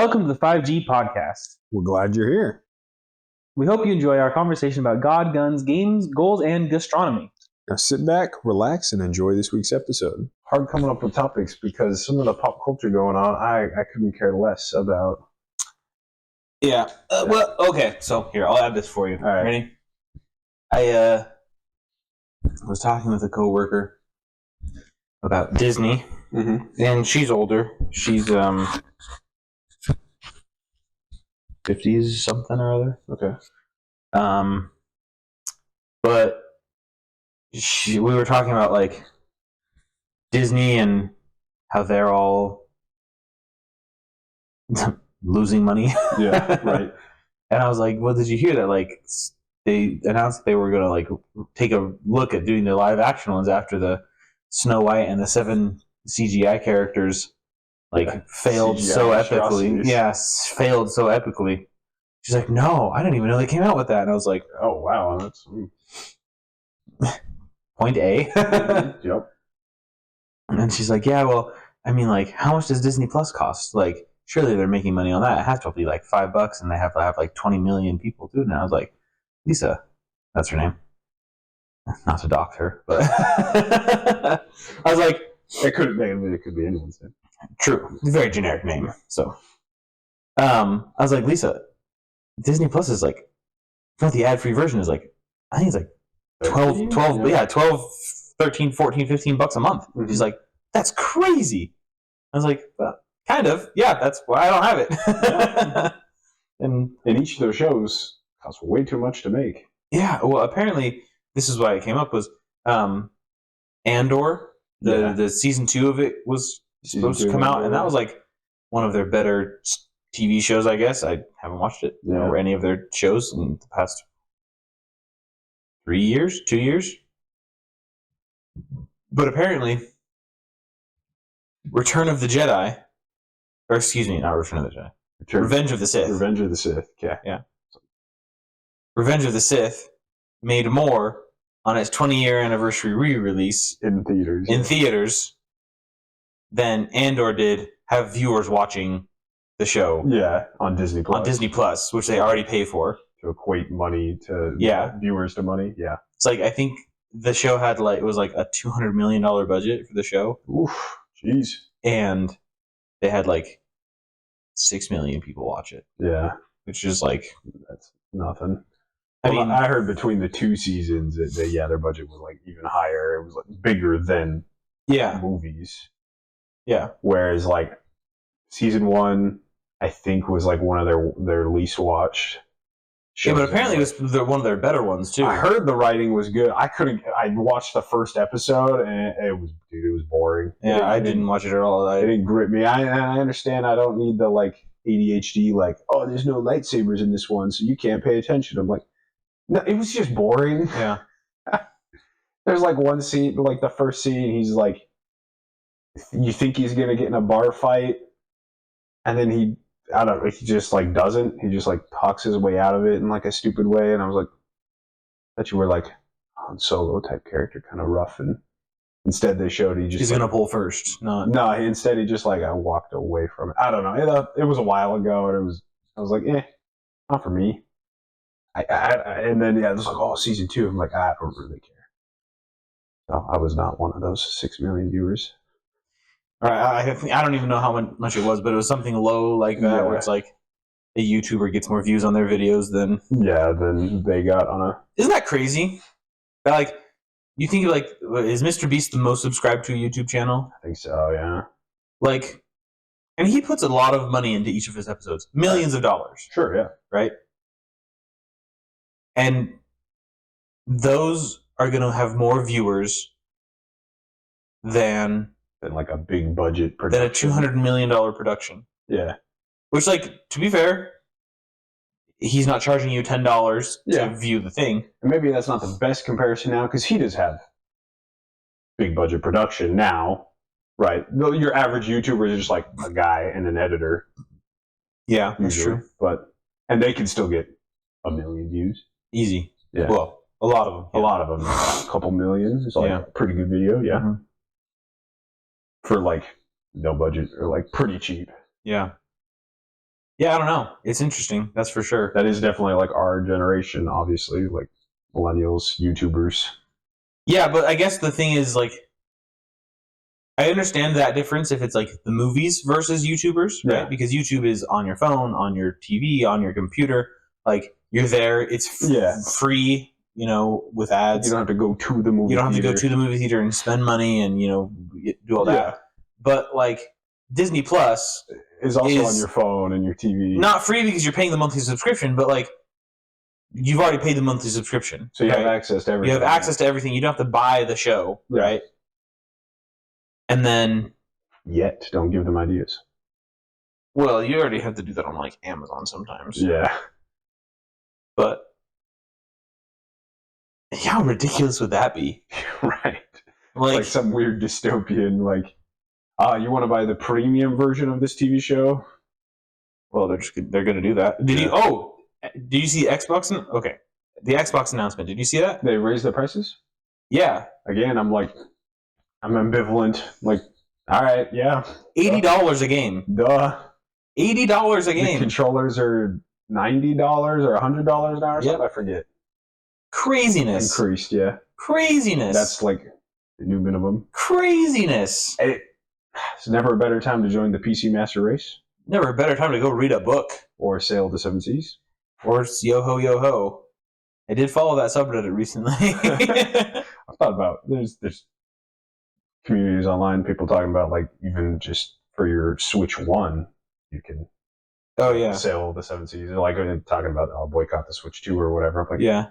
Welcome to the 5G podcast. We're glad you're here. We hope you enjoy our conversation about God, guns, games, goals, and gastronomy. Now sit back, relax, and enjoy this week's episode. Hard coming up with topics because some of the pop culture going on, I couldn't care less about. Yeah. Well, okay. So here, I'll add this for you. All right. Ready? I was talking with a coworker about Disney, and she's older. She's 50s something or other. Okay. But we were talking about like Disney and how they're all losing money. Yeah, right. And I was like, well, did you hear that? Like, they announced they were going to like take a look at doing the live action ones after the Snow White and the 7 CGI characters failed CGI so epically. atrocities. Yes, failed so epically. She's like, no, I didn't even know they came out with that. And I was like, Oh wow, that's point A. yep. And she's like, yeah, well, I mean, like, how much does Disney Plus cost? Like, surely they're making money on that. It has to be like $5, and they have to have like 20 million people do it. And I was like, Lisa, that's her name. Not to dox her, but I was like, It could be anyone's name. true, very generic name. So, I was like, Lisa, Disney Plus is like, not the ad-free version is like, I think it's like 12, 13, 14, $15 a month. Mhm. She's like, that's crazy. I was like, well, kind of. Yeah, that's why I don't have it. And And each of those shows costs way too much to make. yeah, well, apparently, this is why it came up was Andor, the season 2 of it was supposed to come out, and that was like one of their better TV shows, I guess. I haven't watched it or any of their shows in the past 2 years. But apparently, Return of the Jedi, or excuse me, not Return of the Jedi, Revenge of the Sith. Revenge of the Sith. Okay. Revenge of the Sith made more on its 20-year anniversary re-release In theaters. than Andor did have viewers watching the show Yeah, on Disney Plus. on Disney Plus, which they already pay for. To equate money to viewers to money. Yeah. It's like, I think the show had it was like a $200 million budget for the show, Oof. Jeez. and they had like 6 million people watch it, Yeah. which is like, That's nothing. I Well, mean, I heard between the 2 seasons that their budget was like even higher. It was like bigger than yeah, movies. yeah. Whereas like season 1, I think was like one of their least watched Yeah, shows. but apparently it was one of their better ones too. I heard the writing was good. I watched the first episode and it was boring. Yeah, I didn't watch it at all. It didn't grip me. I understand I don't need the like ADHD oh, there's no lightsabers in this one, so you can't pay attention. I'm like, no, it was just boring. Yeah. There's like one scene, like the first scene, he's like, you think he's gonna get in a bar fight, and then he just like doesn't. He just like talks his way out of it in like a stupid way, and I was like, that you were like Han Solo type character, kind of rough, and instead they showed He's gonna pull first. No, instead he just like I walked away from it. I don't know. It was a while ago, and I was like, not for me. And then it was like, oh, season 2. I'm like, I don't really care. So I was not one of those 6 million viewers. All right, I don't even know how much it was, but it was something low like that, where it's like a YouTuber gets more views on their videos than than they got on a. Isn't that crazy? That like you think like, is Mr. Beast the most subscribed to a YouTube channel? I think so. Yeah. Like, and he puts a lot of money into each of his episodes, millions of dollars. Sure. Yeah. Right? And those are going to have more viewers than Like a big budget a production. $200 million production. Yeah. Which, like, to be fair, he's not charging you $10 to view the thing. And maybe that's not the best comparison now because he does have big budget production now, right? Your average YouTuber is just like a guy and an editor. Yeah, that's usually. true. And they can still get 1 million views. Easy. Yeah. Well, a lot of them. A lot of them. A couple million. It's like a pretty good video, yeah. Mhm. For like no budget or like pretty cheap. Yeah. Yeah, I don't know. It's interesting. That's for sure. That is definitely like our generation, obviously, like millennials, YouTubers. Yeah, but I guess the thing is, like, I understand that difference if it's like the movies versus YouTubers, right? Yeah. Because YouTube is on your phone, on your TV, on your computer. Like, you're there. It's free, with ads. You don't have to go to the movie You don't have theater. to go to the movie theater and spend money and, do all that. Yeah. But, like, Disney Plus is also on your phone and your TV. not free because you're paying the monthly subscription, but, like, you've already paid the monthly subscription. So you have access to everything. You have access to everything. You don't have to buy the show, right? And then... Yet, don't give them ideas. Well, you already have to do that on, like, Amazon sometimes. Yeah. But... how ridiculous would that be? Right. Like some weird dystopian, like, you want to buy the premium version of this TV show? Well, they're going to do that. Did you see Xbox? Okay. The Xbox announcement. Did you see that? They raised the prices? Yeah. Again, I'm ambivalent. Like, all right, yeah. $80 a game. Duh. $80 a game. The controllers are $90 or $100 now or something? I forget. Craziness. Increased, yeah. Craziness. That's like the new minimum. Craziness. It's never a better time to join the PC Master Race. Never a better time to go read a book. Or sail the seven seas. Or yo-ho, yo-ho. I did follow that subreddit recently. I've thought about, there's communities online, people talking about, like, even just for your Switch 1, you can sail the seven seas. Like, talking about, I'll boycott the Switch 2 or whatever. I'm like, yeah.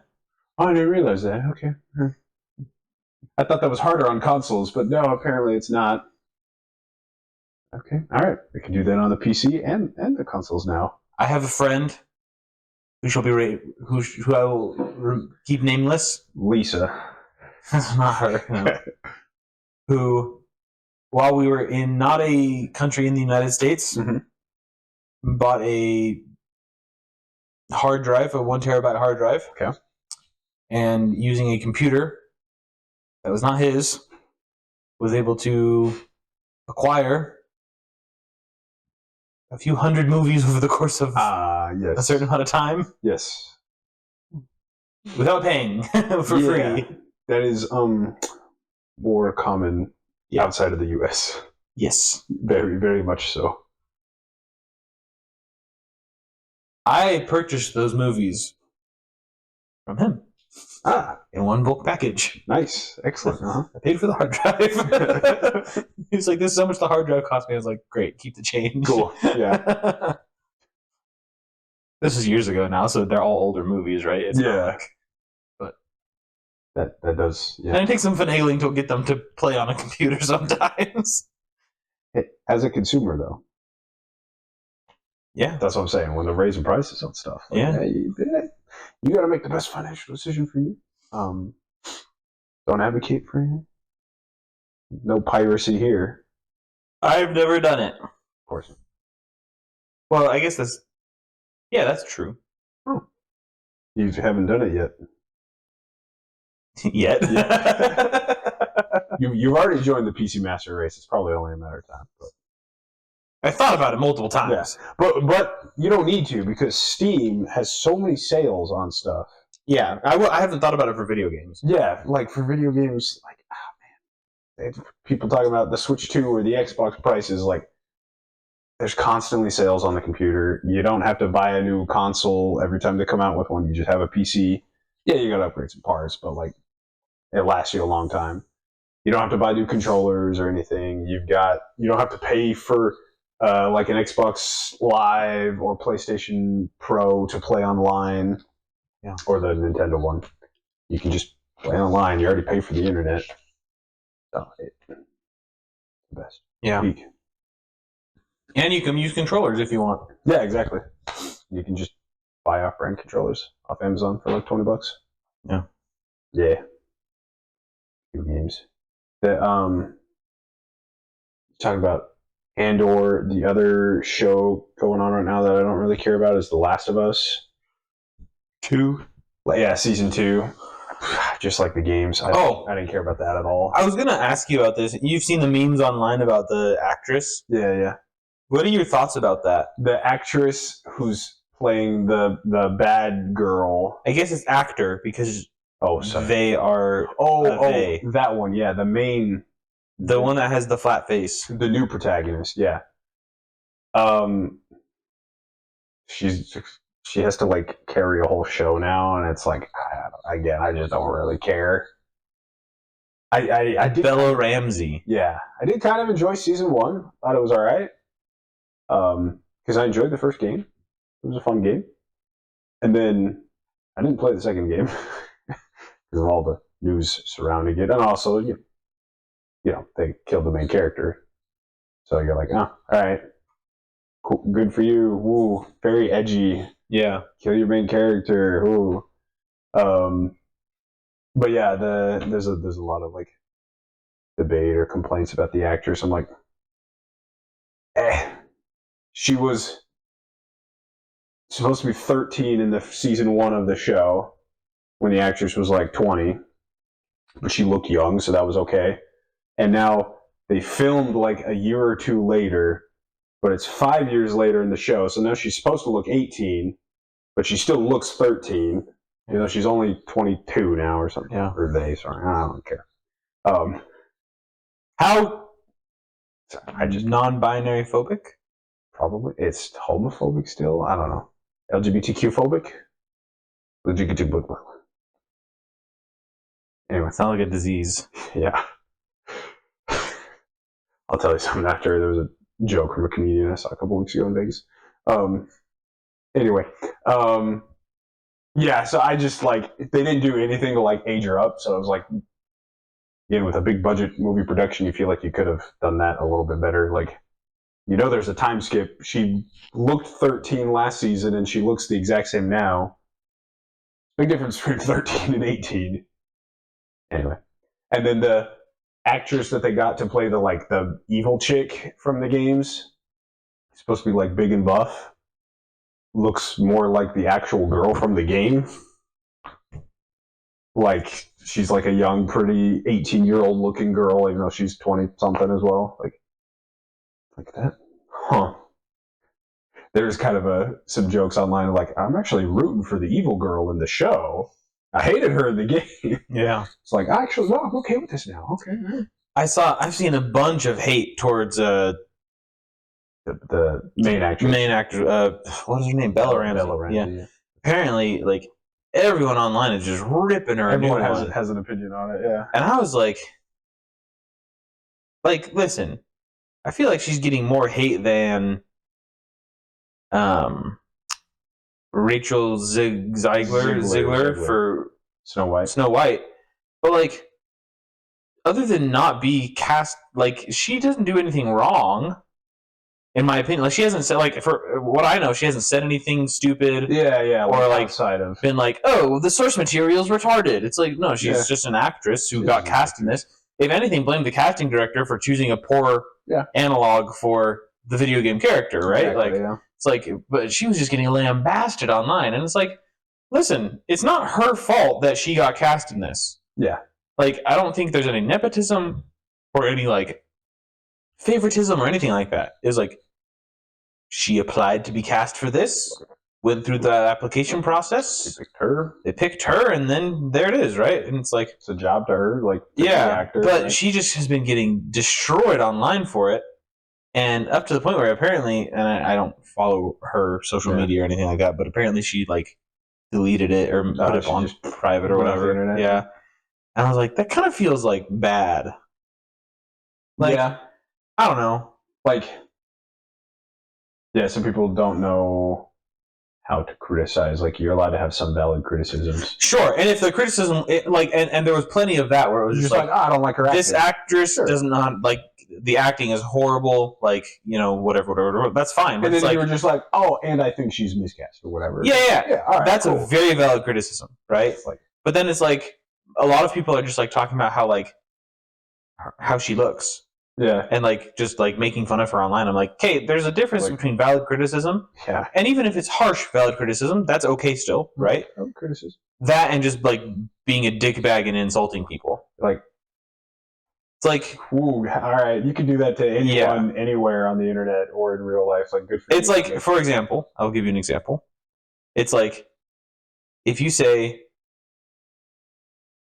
Oh, I didn't realize that. Okay. I thought that was harder on consoles, but no, apparently it's not. Okay. All right. We can do that on the PC and the consoles now. I have a friend who I will keep nameless. Lisa. That's not her. No. Who, while we were in not a country in the United States, bought a hard drive, a 1 terabyte hard drive. Okay. And using a computer that was not his, was able to acquire a few hundred movies over the course of a certain amount of time. Yes. Without paying for free. That is more common outside of the US. Yes. Very, very much so. I purchased those movies from him. In one bulk package. Nice. Excellent. I paid for the hard drive. He was like, this is how much the hard drive cost me. I was like, great, keep the change. Cool. Yeah. This is years ago now, so they're all older movies, right? It's not like, but that does. Yeah. And it takes some finagling to get them to play on a computer sometimes. As a consumer, though. Yeah. That's what I'm saying. When they're raising prices on stuff. Like, you got to make the best financial decision for you. Don't advocate for anything. No piracy here. I've never done it. Of course. Well, I guess that's true. Oh. You haven't done it yet. You've already joined the PC Master Race. It's probably only a matter of time. But. I thought about it multiple times. Yeah. But you don't need to because Steam has so many sales on stuff. Yeah, I haven't thought about it for video games. Yeah, like for video games, like, man. People talking about the Switch 2 or the Xbox prices, like, there's constantly sales on the computer. You don't have to buy a new console every time they come out with one. You just have a PC. Yeah, you got to upgrade some parts, but, like, it lasts you a long time. You don't have to buy new controllers or anything. You don't have to pay for like an Xbox Live or PlayStation Pro to play online, or the Nintendo one. You can just play online. You already pay for the internet. So the best. Yeah. And you can use controllers if you want. Yeah, exactly. You can just buy off-brand controllers off Amazon for like $20. Yeah. Yeah. Good games. Talking about Andor, the other show going on right now that I don't really care about is The Last of Us 2. Yeah, season 2. Just like the games. I didn't care about that at all. I was going to ask you about this. You've seen the memes online about the actress? Yeah. What are your thoughts about that? The actress who's playing the bad girl. I guess it's actor because Sorry. they are. They. That one. Yeah, the main. The one that has the flat face. The new protagonist. Yeah. She has to like carry a whole show now, and it's like I just don't really care. I did Bella Ramsey. Yeah, I did kind of enjoy season 1. Thought it was all right. Because I enjoyed the first game. It was a fun game, and then I didn't play the second game because of all the news surrounding it, and also you know they killed the main character, so you're like, all right, cool, good for you. Woo, very edgy. Yeah, Kill your main character. Woo. But yeah, there's a lot of like debate or complaints about the actress. I'm like, she was supposed to be 13 in the season 1 of the show when the actress was like 20, but she looked young, so that was okay. And now they filmed like a year or 2 later, but it's 5 years later in the show, so now she's supposed to look 18, but she still looks 13. You know, she's only 22 now or something. Yeah. Or they, sorry. I don't care. How I just non-binary phobic? Probably. It's homophobic still. I don't know. LGBTQ phobic? LGBTQ. Anyway. It's not like a disease. Yeah. I'll tell you something after. There was a joke from a comedian I saw a couple weeks ago in Vegas. Anyway. Yeah, so I just like, they didn't do anything to like age her up, so I was like, again, with a big budget movie production, you feel like you could have done that a little bit better. Like, you know, there's a time skip. She looked 13 last season, and she looks the exact same now. Big difference between 13 and 18. Anyway, and then the actress that they got to play the evil chick from the games, supposed to be like big and buff, looks more like the actual girl from the game. Like, she's like a young, pretty 18-year-old looking girl, even though she's 20-something as well. Like that? Huh. There's kind of some jokes online like, I'm actually rooting for the evil girl in the show. I hated her in the game. Yeah. It's like, actually, no, I'm okay with this now. Okay. I've seen a bunch of hate towards the main actress. Main actor. What is her name? Bella Ramsey. Bella Ramsey. Yeah. Apparently, like, everyone online is just ripping her. Everyone has an opinion on it, yeah. And I was like, listen, I feel like she's getting more hate than Rachel Ziegler for Snow White. But like, other than not be cast, like, she doesn't do anything wrong, in my opinion. Like, she hasn't said, like, for what I know, she hasn't said anything stupid. Yeah. Or like outside of been like, oh, the source material's retarded. It's like, no, she's just an actress who got cast in this. If anything, blame the casting director for choosing a poor analog for the video game character, right? Exactly, It's like, but she was just getting lambasted online, and it's like, listen, it's not her fault that she got cast in this. Yeah. Like, I don't think there's any nepotism or any like favoritism or anything like that. It's like, she applied to be cast for this, went through the application process. They picked her, and then there it is, right? And it's like, it's a job to her, like, actor, but she just has been getting destroyed online for it. And up to the point where apparently, and I don't follow her social media or anything like that, but apparently she like deleted it or put it on private or whatever. Yeah. And I was like, that kind of feels like bad. Like, I don't know. Like, yeah, some people don't know how to criticize. Like, you're allowed to have some valid criticisms. Sure, and if the criticism, and there was plenty of that where it was just like, I don't like her acting. This actress does not, like, the acting is horrible, like, you know, whatever. That's fine. But and then you were just like, oh, and I think she's miscast or whatever. Yeah. All right, that's a very valid criticism, right? Like, but then it's like, a lot of people are just like talking about how she looks. Yeah. And like just like making fun of her online. I'm like, okay, there's a difference between valid criticism. Yeah. And even if it's harsh valid criticism, that's okay still, right? Criticism. That and just like being a dickbag and insulting people. Like, It's like Ooh, all right, you can do that to anyone, anywhere on the internet or in real life. Like, good for you. it's like, for example, I'll give you an example. It's like if you say,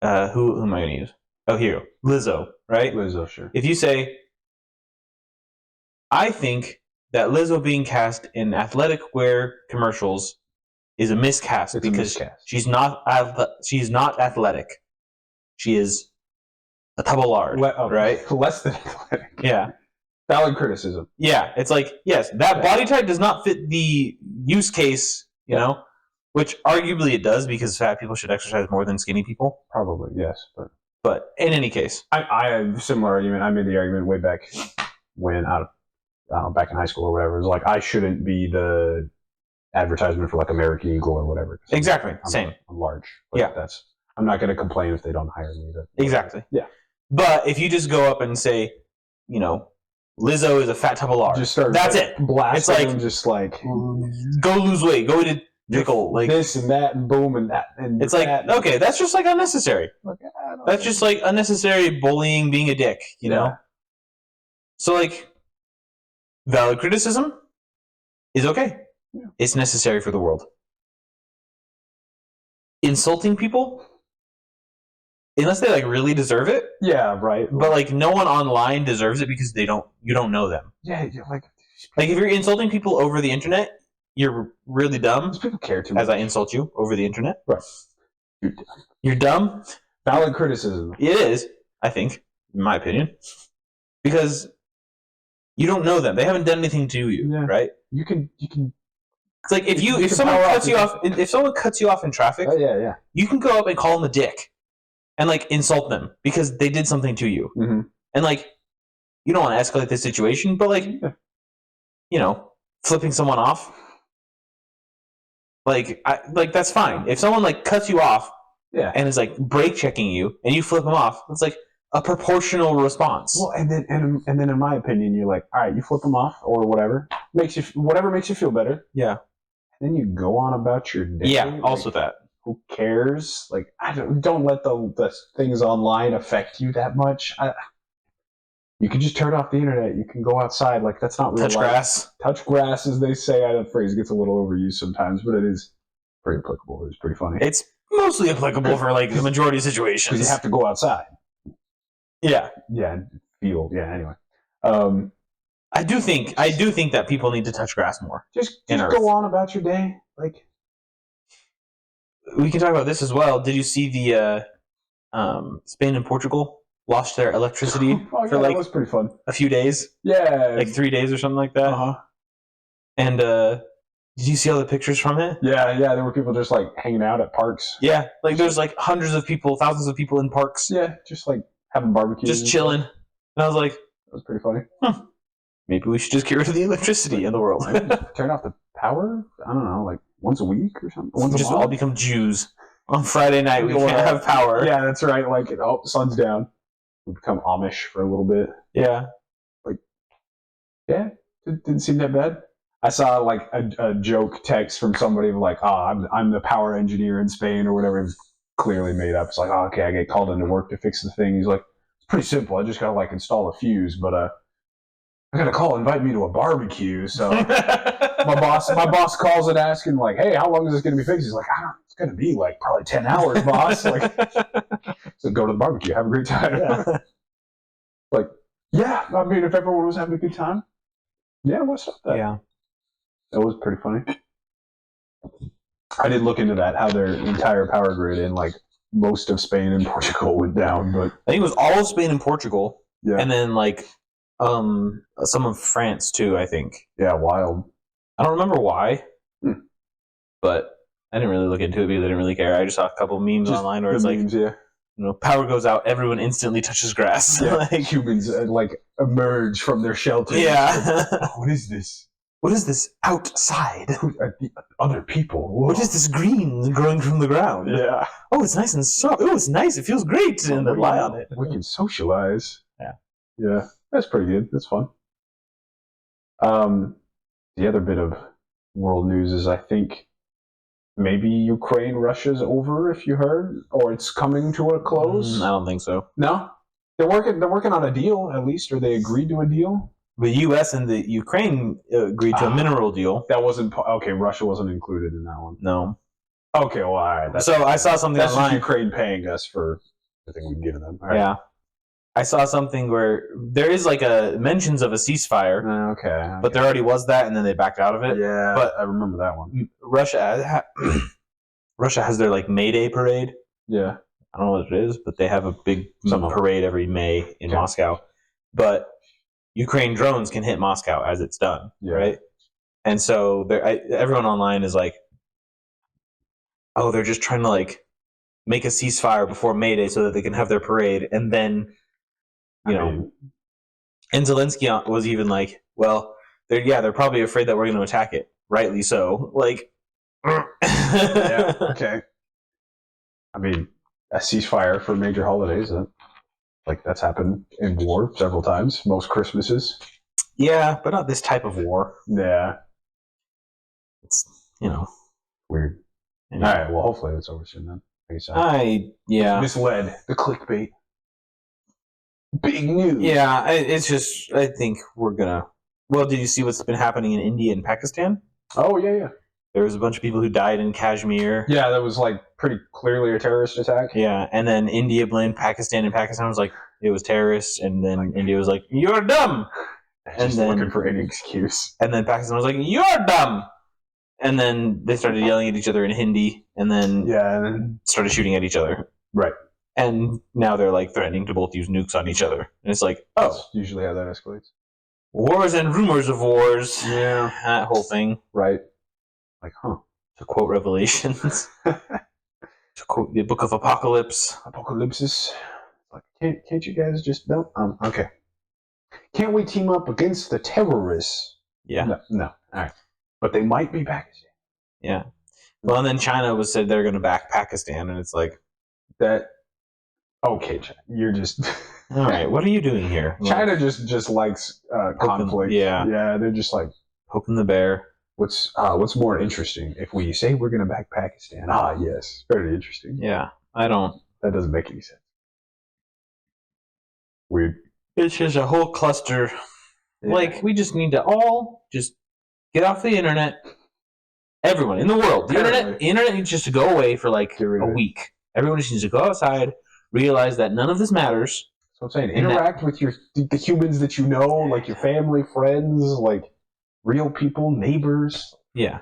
who am I going to use? Oh, here, Lizzo, right? Lizzo, sure. If you say, I think that Lizzo being cast in athletic wear commercials is a miscast It's a because miscast. she's not athletic. She is a tub of lard, right? Less than athletic. Yeah. Valid criticism. Yeah, it's like, yes, that body type does not fit the use case, you know, which arguably it does because fat people should exercise more than skinny people. Probably, yes. But in any case. I have a similar argument. I made the argument way back when, back in high school or whatever. It was like, I shouldn't be the advertisement for like American Eagle or whatever. Exactly. Same. I'm large. But I'm not going to complain if they don't hire me. Exactly. Yeah. But if you just go up and say, you know, Lizzo is a fat tub of lard. Just start That's it. Blasting it's like, them, just like, go lose weight, go eat a pickle, like this and that and boom and that. And it's like, okay, that's just like unnecessary. Like, that's just like unnecessary bullying, being a dick, you know? So like, valid criticism is okay. Yeah. It's necessary for the world. Insulting people, unless they like really deserve it. Yeah, right. But like no one online deserves it because you don't know them. Yeah, like if you're insulting people over the internet, you're really dumb. People care too much. As I insult you over the internet. Right. You're dumb. Valid criticism. It is, I think, in my opinion. Because you don't know them. They haven't done anything to you, right? You can it's like if someone cuts you off if someone cuts you off in traffic, you can go up and call them a dick. And like insult them because they did something to you, and like you don't want to escalate the situation, but like you know, flipping someone off, like that's fine. If someone like cuts you off, and is like brake checking you, and you flip them off, it's like a proportional response. Well, and then in my opinion, you're like, all right, you flip them off or whatever makes you feel better. Yeah. And then you go on about your day. Yeah. Like, also that. Who cares? Like, don't let the things online affect you that much. You can just turn off the internet. You can go outside. Like, that's not real life. Grass. Touch grass, as they say. The phrase gets a little overused sometimes, but it is pretty applicable. It's pretty funny. It's mostly applicable for like the majority of situations. Because you have to go outside. Yeah. Yeah. Field. Yeah. Anyway. I do think that people need to touch grass more. Just go on about your day. Like, we can talk about this as well. Did you see the Spain and Portugal lost their electricity for like that was pretty fun. A few days? Yeah, like 3 days or something like that. And did you see all the pictures from it? Yeah. There were people just like hanging out at parks. Yeah, like there's like hundreds of people, thousands of people in parks. Yeah, just like having barbecues, just chilling. And I was like, that was pretty funny. Maybe we should just get rid of the electricity in the world. Turn off the power. I don't know, like once a week or something. Once just all become Jews. On Friday night, we can't have power. Yeah, that's right. Like, sun's down. We become Amish for a little bit. Yeah. Like, yeah, it didn't seem that bad. I saw like a joke text from somebody like, I'm the power engineer in Spain or whatever. It was clearly made up. It's like, okay, I get called into work to fix the thing. He's like, it's pretty simple. I just gotta like install a fuse, but I got a call, invite me to a barbecue. So my boss calls and asking like, hey, how long is this going to be fixed? He's like, I don't know, it's going to be like probably 10 hours, boss. Like, so go to the barbecue, have a great time. Yeah. Like, yeah, I mean, if everyone was having a good time, yeah, what's up that? Yeah. That was pretty funny. I did look into that, how their entire power grid in like most of Spain and Portugal went down, but I think it was all of Spain and Portugal. Yeah. And then like some of France too, I think. Yeah, wild. I don't remember why, but I didn't really look into it because I didn't really care. I just saw a couple of memes online where it's memes, like, power goes out, everyone instantly touches grass. Yeah, like, humans like emerge from their shelter. Yeah. What is this? What is this outside? Who are the other people? Whoa. What is this green growing from the ground? Yeah. Oh, it's nice and soft. Oh, it's nice. It feels great. And they lie on it. We can socialize. Yeah. Yeah. That's pretty good. That's fun. The other bit of world news is I think maybe Ukraine, Russia's over, if you heard, or it's coming to a close. I don't think so. No? They're working on a deal, at least, or they agreed to a deal. The U.S. and the Ukraine agreed to a mineral deal. That wasn't okay. Russia wasn't included in that one. No. Okay, well, all right. So I saw something That's online. just Ukraine paying us for everything we've given them. All right. Yeah. I saw something where there is like a mentions of a ceasefire, Okay. but there already was that, and then they backed out of it. Yeah, but I remember that one. Russia has their like May Day parade. Yeah. I don't know what it is, but they have a big parade every May in Okay. Moscow. But Ukraine drones can hit Moscow as it's done, right? And so everyone online is like, oh, they're just trying to like make a ceasefire before May Day so that they can have their parade, and then and Zelensky was even like, well, they're probably afraid that we're going to attack it, rightly so. Like, yeah, okay. I mean, a ceasefire for major holidays, that's happened in war several times. Most Christmases. Yeah, but not this type of war. Yeah, it's weird. Anyway. All right, well, hopefully it's over soon then. Misled the clickbait. Big news. Yeah, it's just I think we're gonna. Well, did you see what's been happening in India and Pakistan? Oh yeah. There was a bunch of people who died in Kashmir. Yeah, that was like pretty clearly a terrorist attack. Yeah, and then India blamed Pakistan, and Pakistan was like, it was terrorists, and then India was like, you're dumb. And then looking for any excuse. And then Pakistan was like, you're dumb. And then they started yelling at each other in Hindi, and then started shooting at each other. Right. And now they're like threatening to both use nukes on each other. And it's like, oh. That's usually how that escalates. Wars and rumors of wars. Yeah. That whole thing. Right. Like, To quote Revelations. To quote the Book of Apocalypse. Apocalypsis. Like, can't you guys just no? Okay. Can't we team up against the terrorists? Yeah. No. All right. But they might be Pakistan. Yeah. Well, and then China said they're going to back Pakistan, and it's like that. Okay, China, you're just all right. What are you doing here? China just likes conflict. Yeah. They're just like poking the bear. What's more interesting if we say we're going to back Pakistan? Yes, very interesting. Yeah, that doesn't make any sense. Weird. It's just a whole cluster. Yeah. Like we just need to all just get off the internet. Everyone in the world, the internet needs just to go away for like a week. Everyone just needs to go outside, realize that none of this matters. So I'm saying, interact with the humans that you know, like your family, friends, like real people, neighbors. Yeah.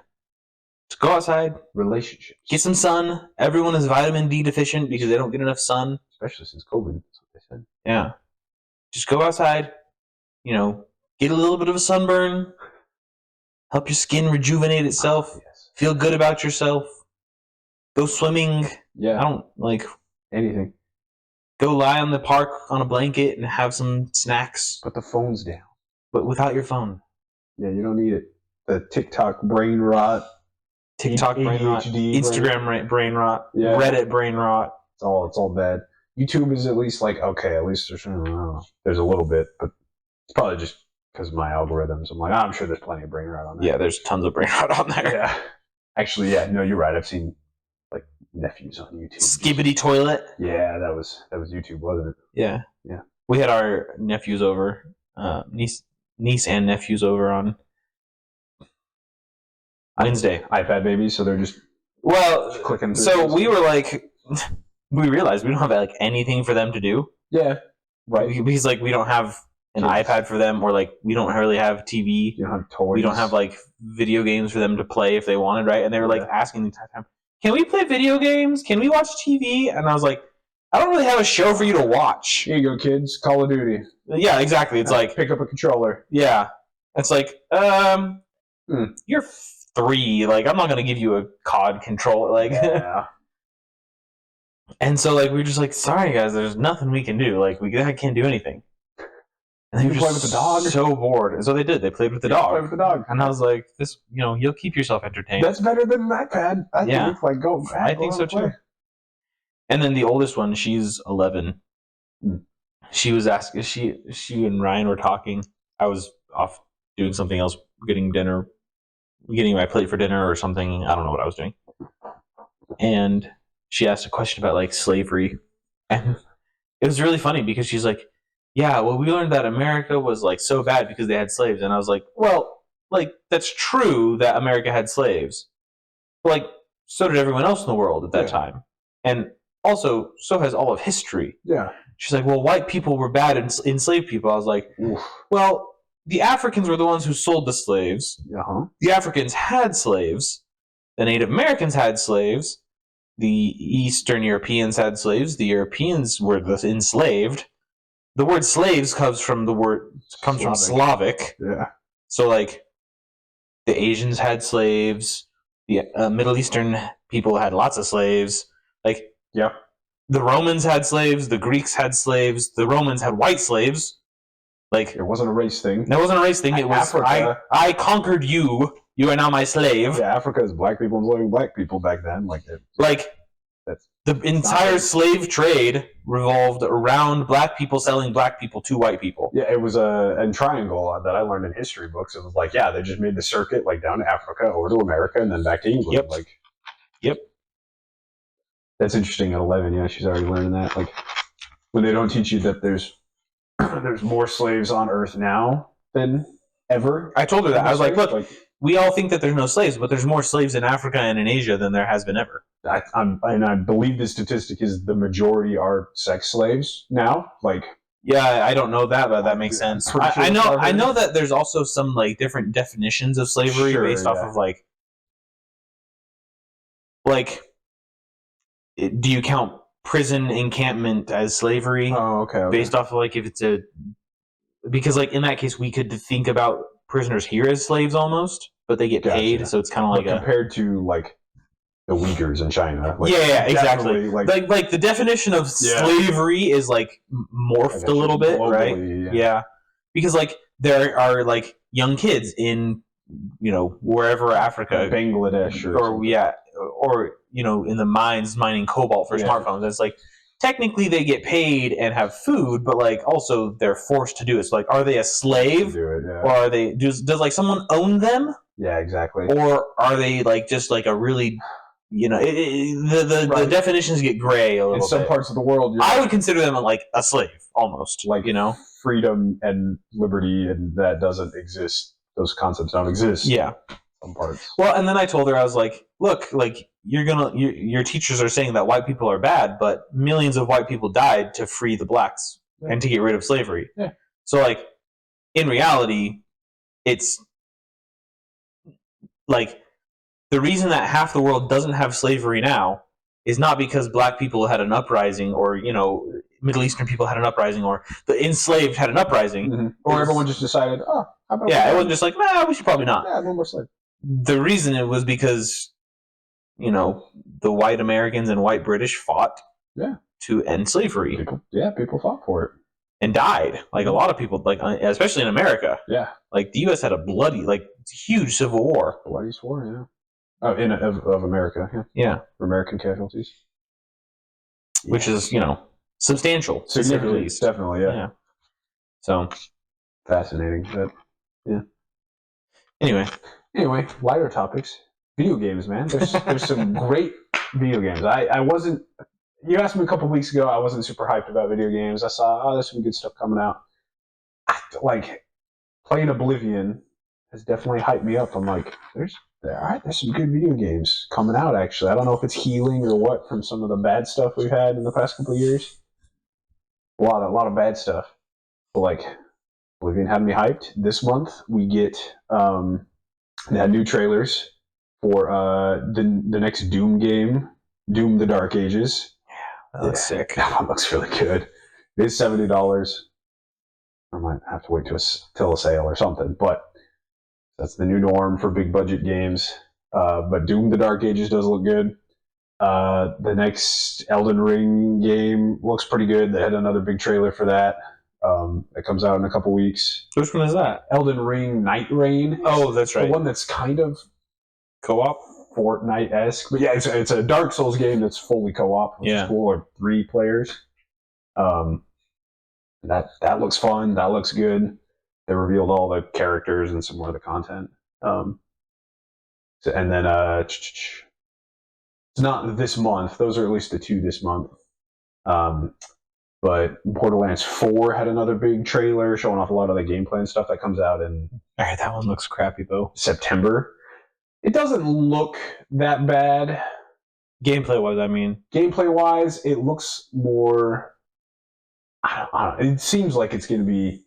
Just go outside. Relationships. Get some sun. Everyone is vitamin D deficient because they don't get enough sun. Especially since COVID, that's what they said. Yeah. Just go outside, get a little bit of a sunburn, help your skin rejuvenate itself, feel good about yourself, go swimming. Yeah. I don't like anything. Go lie on the park on a blanket and have some snacks. Put the phones down. But without your phone. Yeah, you don't need it. The TikTok brain rot. Brain rot. Instagram brain rot. Yeah. Reddit brain rot. It's all bad. YouTube is at least like, okay, at least there's a little bit, but it's probably just because of my algorithms. I'm like, I'm sure there's plenty of brain rot on there. Yeah, there's tons of brain rot on there. Yeah. Actually, yeah, no, you're right. I've seen like nephews on YouTube. Skibbity toilet. Yeah, that was YouTube, wasn't it? Yeah. Yeah. We had our nephews over, niece and nephews over on Wednesday. iPad babies, so they're just clicking through. So we were like, we realized we don't have like anything for them to do. Yeah. Right. Because like we don't have an iPad for them, or like we don't really have TV. You don't have toys. We don't have like video games for them to play if they wanted, right? And they were like asking the entire time, "Can we play video games? Can we watch TV?" And I was like, "I don't really have a show for you to watch." Here you go, kids. Call of Duty. Yeah, exactly. It's like pick up a controller. Yeah, it's like you're 3. Like I'm not gonna give you a COD controller. Like, yeah. And so like we were just like, sorry guys, there's nothing we can do. Like I can't do anything. And they were just play with the dog. So bored. And so they did. They played with the dog. Play with the dog. And I was like, this, you'll keep yourself entertained. That's better than an iPad. I think. Like go back. I think so too. And then the oldest one, she's 11. She was asking. She and Ryan were talking. I was off doing something else, getting my plate for dinner or something. I don't know what I was doing. And she asked a question about like slavery, and it was really funny because she's like, yeah, well, we learned that America was like so bad because they had slaves, and I was like, well, like that's true that America had slaves, but like so did everyone else in the world at that time, and also so has all of history. Yeah. She's like, well, white people were bad and enslaved people. I was like, Oof. well, the Africans were the ones who sold the slaves. Uh-huh. The Africans had slaves. The Native Americans had slaves. The Eastern Europeans had slaves. The Europeans were the enslaved. The word slaves comes from from Slavic. Yeah. So like the Asians had slaves. The Middle Eastern people had lots of slaves. Like yeah. The Romans had slaves. The Greeks had slaves. The Romans had white slaves. Like it wasn't a race thing. That wasn't a race thing. It was Africa, I conquered you. You are now my slave. Yeah, Africa is black people enslaving black people back then. The entire slave trade revolved around black people selling black people to white people. Yeah, it was a triangle that I learned in history books. It was like, yeah, they just made the circuit like down to Africa, over to America, and then back to England. Yep. Yep. That's interesting. At 11, yeah, she's already learning that. Like when they don't teach you that there's more slaves on Earth now than ever. I told her that. I was like, look, we all think that there's no slaves, but there's more slaves in Africa and in Asia than there has been ever. I believe the statistic is the majority are sex slaves now. Yeah, I don't know that, but that makes sense. Sure I know that there's also some like different definitions of slavery based off of do you count prison encampment as slavery? Oh, okay. Based off of if it's because in that case we could think about prisoners here as slaves almost, but they get paid, so it's kind of compared to the Uyghurs in China. Exactly. Like the definition of slavery is morphed a little bit, globally, right? Yeah. Because there are young kids in wherever Africa, Bangladesh, or in the mines mining cobalt for smartphones. It's technically they get paid and have food, but also they're forced to do it. So are they a slave, or are they does someone own them? Yeah, exactly. Or are they just a really the definitions get gray a little bit. In some parts of the world, I would consider them a slave almost, freedom and liberty, and that doesn't exist. Those concepts don't exist. Yeah. Some parts. Well, and then I told her, I was like, look, your teachers are saying that white people are bad, but millions of white people died to free the blacks and to get rid of slavery. Yeah. So in reality, it's the reason that half the world doesn't have slavery now is not because black people had an uprising, or Middle Eastern people had an uprising, or the enslaved had an uprising, or everyone just decided, how about it wasn't just we should probably not. Yeah, no more slave. The reason it was because the white Americans and white British fought to end slavery. People fought for it and died. A lot of people, especially in America. Yeah, the U.S. had a bloody, huge civil war. The bloodiest war, yeah. Oh, of America, yeah. American casualties, which is substantial, significant, definitely, yeah. So fascinating, but yeah. Anyway, lighter topics. Video games, man. There's some great video games. I wasn't. You asked me a couple weeks ago. I wasn't super hyped about video games. I saw there's some good stuff coming out. Playing Oblivion has definitely hyped me up. I'm there's some good video games coming out. Actually, I don't know if it's healing or what from some of the bad stuff we've had in the past couple of years. A lot of bad stuff. But Oblivion had me hyped. This month we get they had new trailers for the next Doom game, Doom: The Dark Ages. Yeah, that looks sick. That looks really good. It is $70. I might have to wait till a sale or something, but that's the new norm for big budget games. But Doom: The Dark Ages does look good. The next Elden Ring game looks pretty good. They had another big trailer for that. It comes out in a couple weeks. Which one is that? Elden Ring Night Reign. Oh, that's right. The one that's kind of co-op, Fortnite-esque. But yeah, it's a Dark Souls game that's fully co-op. Which is cool, or 3 players. That looks fun. That looks good. They revealed all the characters and some more of the content. And then it's not this month. Those are at least the 2 this month. But But Borderlands 4 had another big trailer showing off a lot of the gameplay and stuff that comes out in That one looks crappy though. September. It doesn't look that bad. Gameplay wise, I mean. Gameplay wise, it looks more. I don't know. It seems like it's going to be.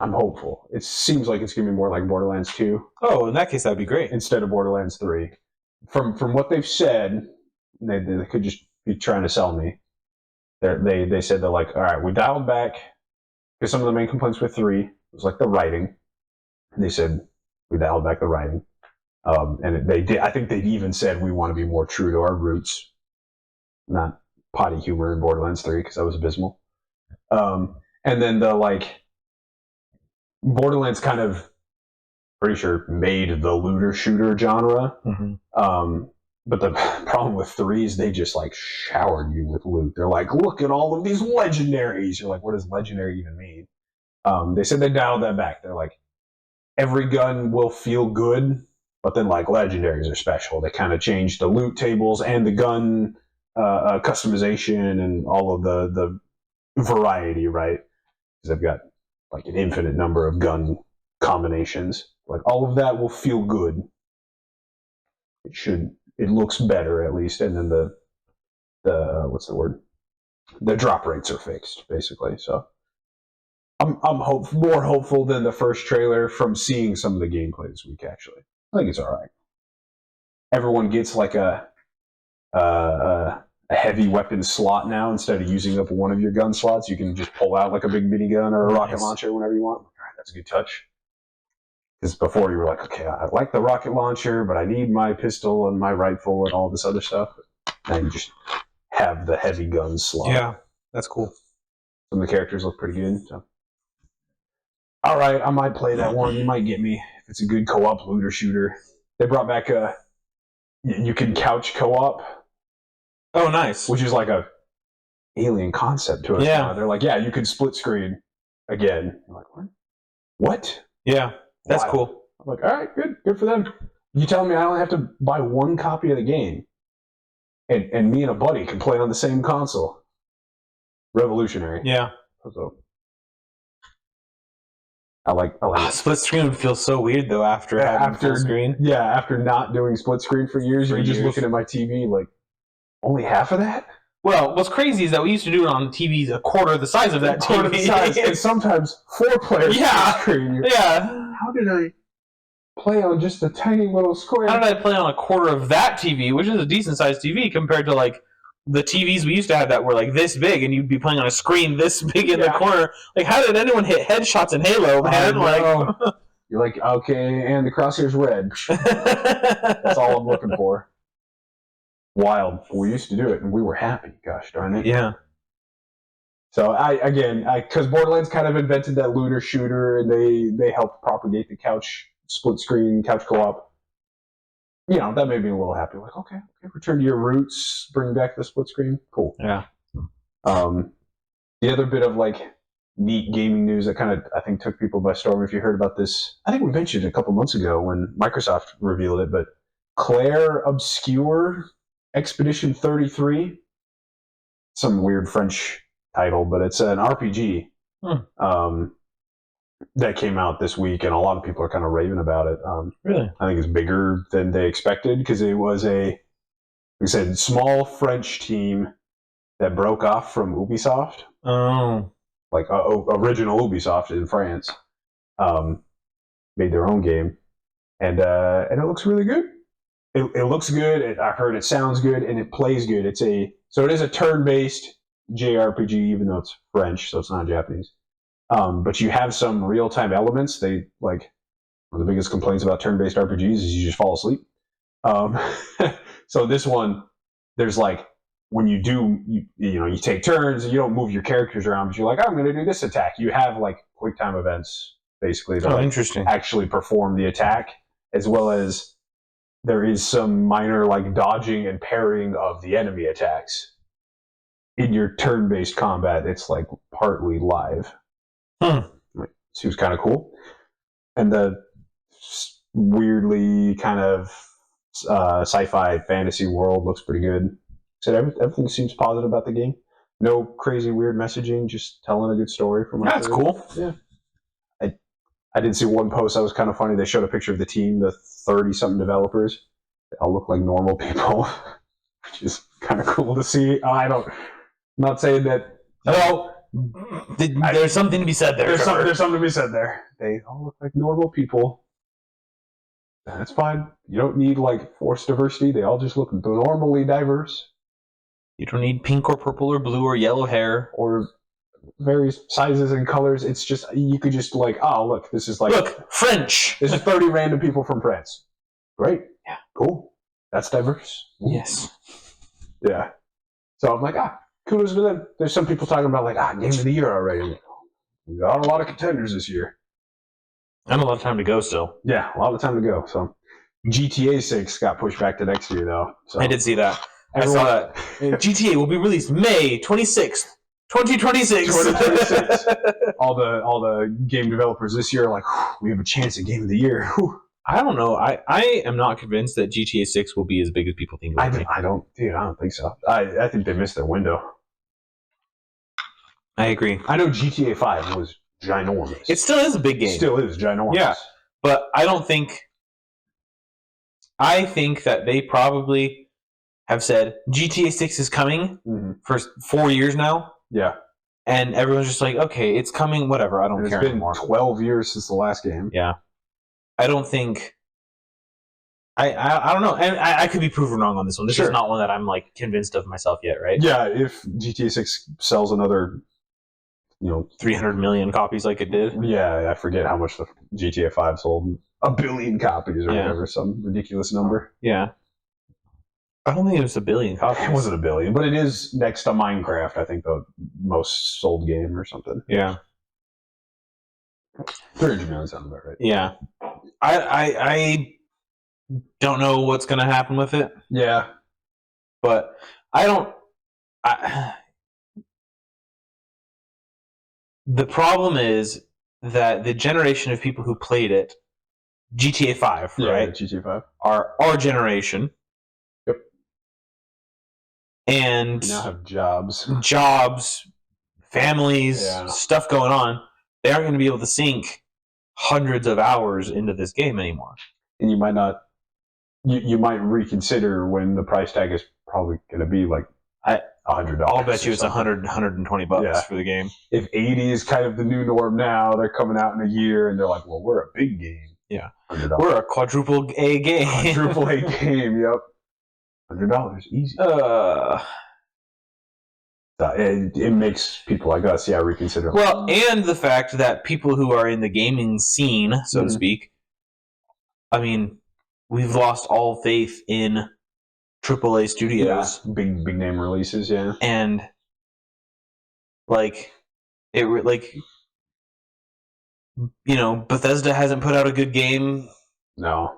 I'm hopeful. It seems like it's going to be more like Borderlands 2 Oh, in that case, that'd be great. instead of Borderlands 3. From what they've said, they could just be trying to sell me. They said they're like, all right, we dialed back because some of the main complaints with 3 was like the writing. And they said we dialed back the writing, and they did. I think they even said we want to be more true to our roots, not potty humor in Borderlands 3 because that was abysmal. And then the like Borderlands kind of pretty sure made the looter shooter genre. Mm-hmm. But the problem with 3 is they just like showered you with loot. They're like, look at all of these legendaries. You're like, what does legendary even mean? They said they dialed that back. They're like, every gun will feel good, but then like legendaries are special. They kind of changed the loot tables and the gun customization and all of the variety, right? Because they've got like an infinite number of gun combinations. Like all of that will feel good. It looks better at least, and then the what's the word? The drop rates are fixed basically. So I'm more hopeful than the first trailer from seeing some of the gameplay this week. Actually, I think it's all right. Everyone gets like a heavy weapon slot now instead of using up one of your gun slots. You can just pull out like a big minigun or a rocket launcher whenever you want. All right, that's a good touch. Because before you were like, okay, I like the rocket launcher, but I need my pistol and my rifle and all this other stuff. Now you just have the heavy gun slot. Yeah, that's cool. Some of the characters look pretty good. So, all right, I might play that one. You might get me if it's a good co-op looter shooter. They brought back you can couch co-op. Oh, nice. Which is like a alien concept to us. Yeah. Now. They're like, yeah, you can split screen again. I'm like, what? What? Yeah. That's Wild. cool. I'm like, all right, good for them. You telling me I only have to buy one copy of the game, and me and a buddy can play on the same console? Revolutionary. Yeah. So I like it. Split screen would feel so weird though after having full screen. Yeah, after not doing split screen for years, you're just looking at my TV like, only half of that? Well, what's crazy is that we used to do it on TVs a quarter the size of that Quarter TV. the size, and sometimes 4 players Yeah. screen. Yeah. How did I play on just a tiny little square? How did I play on a quarter of that TV, which is a decent sized TV compared to like the TVs we used to have that were like this big, and you'd be playing on a screen this big in the corner. Like, how did anyone hit headshots in Halo, man? Like, you're like, okay, and the crosshair's red. That's all I'm looking for. Wild. We used to do it, and we were happy. Gosh darn it. Yeah. So because Borderlands kind of invented that looter shooter, and they helped propagate the couch split screen, couch co-op. You know, that made me a little happy. Like, okay, return to your roots, bring back the split screen. Cool. Yeah. The other bit of like neat gaming news that kind of I think took people by storm. If you heard about this, I think we mentioned it a couple months ago when Microsoft revealed it. But Claire Obscure Expedition 33, some weird French title, but it's an RPG that came out this week, and a lot of people are kind of raving about it. Really? I think it's bigger than they expected because it was like I said, small French team that broke off from Ubisoft. Oh. Like original Ubisoft in France. Made their own game. And it looks really good. It looks good. I heard it sounds good, and it plays good. It is a turn-based JRPG, even though it's French, so it's not Japanese. But you have some real-time elements. One of the biggest complaints about turn-based RPGs is you just fall asleep. So this one, there's like when you do, you take turns and you don't move your characters around, but you're like, I'm going to do this attack. You have like quick time events basically to interesting. actually perform the attack, as well as there is some minor like dodging and parrying of the enemy attacks. In your turn-based combat, it's like partly live. Seems kind of cool. And the weirdly kind of sci-fi fantasy world looks pretty good. So everything seems positive about the game. No crazy weird messaging, just telling a good story from. That's cool. Yeah. I did see one post that was kind of funny. They showed a picture of the team, the 30-something developers. They all look like normal people, which is kind of cool to see. I'm not saying that. No, there's something to be said there. There's something to be said there. They all look like normal people. That's fine. You don't need like forced diversity. They all just look normally diverse. You don't need pink or purple or blue or yellow hair or various sizes and colors. It's just you could just like, oh look, this is like French. This is 30 random people from France. Great. Yeah. Cool. That's diverse. Yes. Yeah. So I'm like, kudos to them. There's some people talking about like, game of the year already. We got a lot of contenders this year. And a lot of time to go still. Yeah, a lot of time to go. So GTA 6 got pushed back to next year though. So I did see that. I saw that. GTA will be released May 26th, 2026. 2026. all the game developers this year are like, we have a chance at game of the year. Whew. I don't know. I am not convinced that GTA 6 will be as big as people think it will be. I don't think so. I think they missed their window. I agree. I know GTA 5 was ginormous. It still is a big game. It still is ginormous. Yeah. But I think that they probably have said GTA 6 is coming for 4 years now. Yeah. And everyone's just like, okay, it's coming, whatever. I don't care anymore. It's been 12 years since the last game. Yeah. I don't think... I don't know. And I could be proven wrong on this one. This is not one that I'm like convinced of myself yet, right? Yeah, if GTA 6 sells another 300 million copies like it did. Yeah, I forget how much the GTA 5 sold. 1 billion copies or whatever, some ridiculous number. Yeah. I don't think it was 1 billion copies. It wasn't 1 billion, but it is next to Minecraft, I think, the most sold game or something. Yeah. 300 million sounds about right. Yeah. I don't know what's going to happen with it. Yeah. But the problem is that the generation of people who played it, GTA 5, right? GTA 5. Are our generation. Yep. And now have jobs, families, stuff going on. They aren't going to be able to sink hundreds of hours into this game anymore. And you might not. You might reconsider when the price tag is probably going to be like $100. I'll bet you it's $120 for the game. If 80 is kind of the new norm now, they're coming out in a year and they're like, well, we're a big game. Yeah. $100. We're a quadruple A game. Quadruple A game, yep. $100, easy. It makes people like us, reconsider. Well, and the fact that people who are in the gaming scene, so to speak, I mean, we've lost all faith in AAA studios. Yeah, big name releases, yeah. And Bethesda hasn't put out a good game. No.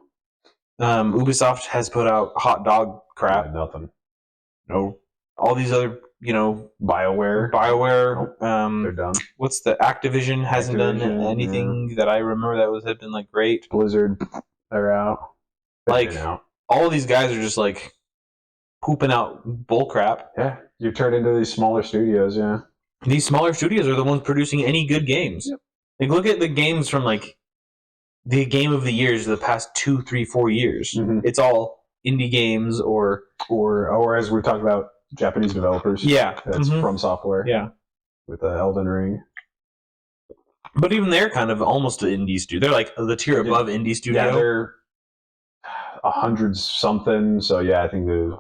Ubisoft has put out hot dog crap. Yeah, nothing. No. All these other, BioWare. They're done. What's the Activision hasn't done anything that I remember that had been like great. Blizzard, they're out. All of these guys are just like pooping out bull crap. Yeah, you turn into these smaller studios. Yeah, these smaller studios are the ones producing any good games. Yep. Like, look at the games from like the game of the years of the past 2, 3, 4 years. It's all indie games or as we talked about, Japanese developers. Yeah, that's From Software. Yeah, with Elden Ring. But even they're kind of almost an indie studio. They're like the tier above indie studio. Yeah, they're 100 something. So yeah, I think they're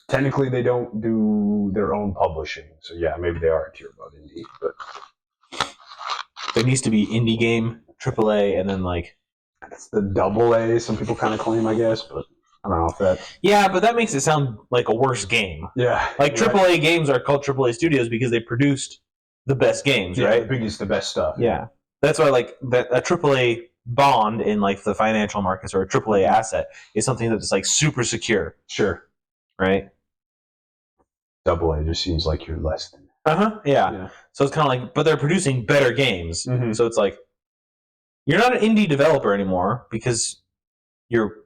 technically they don't do their own publishing. So yeah, maybe they are a tier above indie. But there needs to be indie game, AAA, and then like that's the AA. Some people kind of claim, I guess, but I don't know if that. Yeah, but that makes it sound like a worse game. Yeah, like AAA games are called AAA studios because they produced the best games, right? The biggest, the best stuff. Yeah, that's why like that a AAA bond in like the financial markets or a AAA asset is something that's like super secure. Sure. Right. AA just seems like you're less than. Yeah. So it's kind of like, but they're producing better games. So it's like you're not an indie developer anymore because you're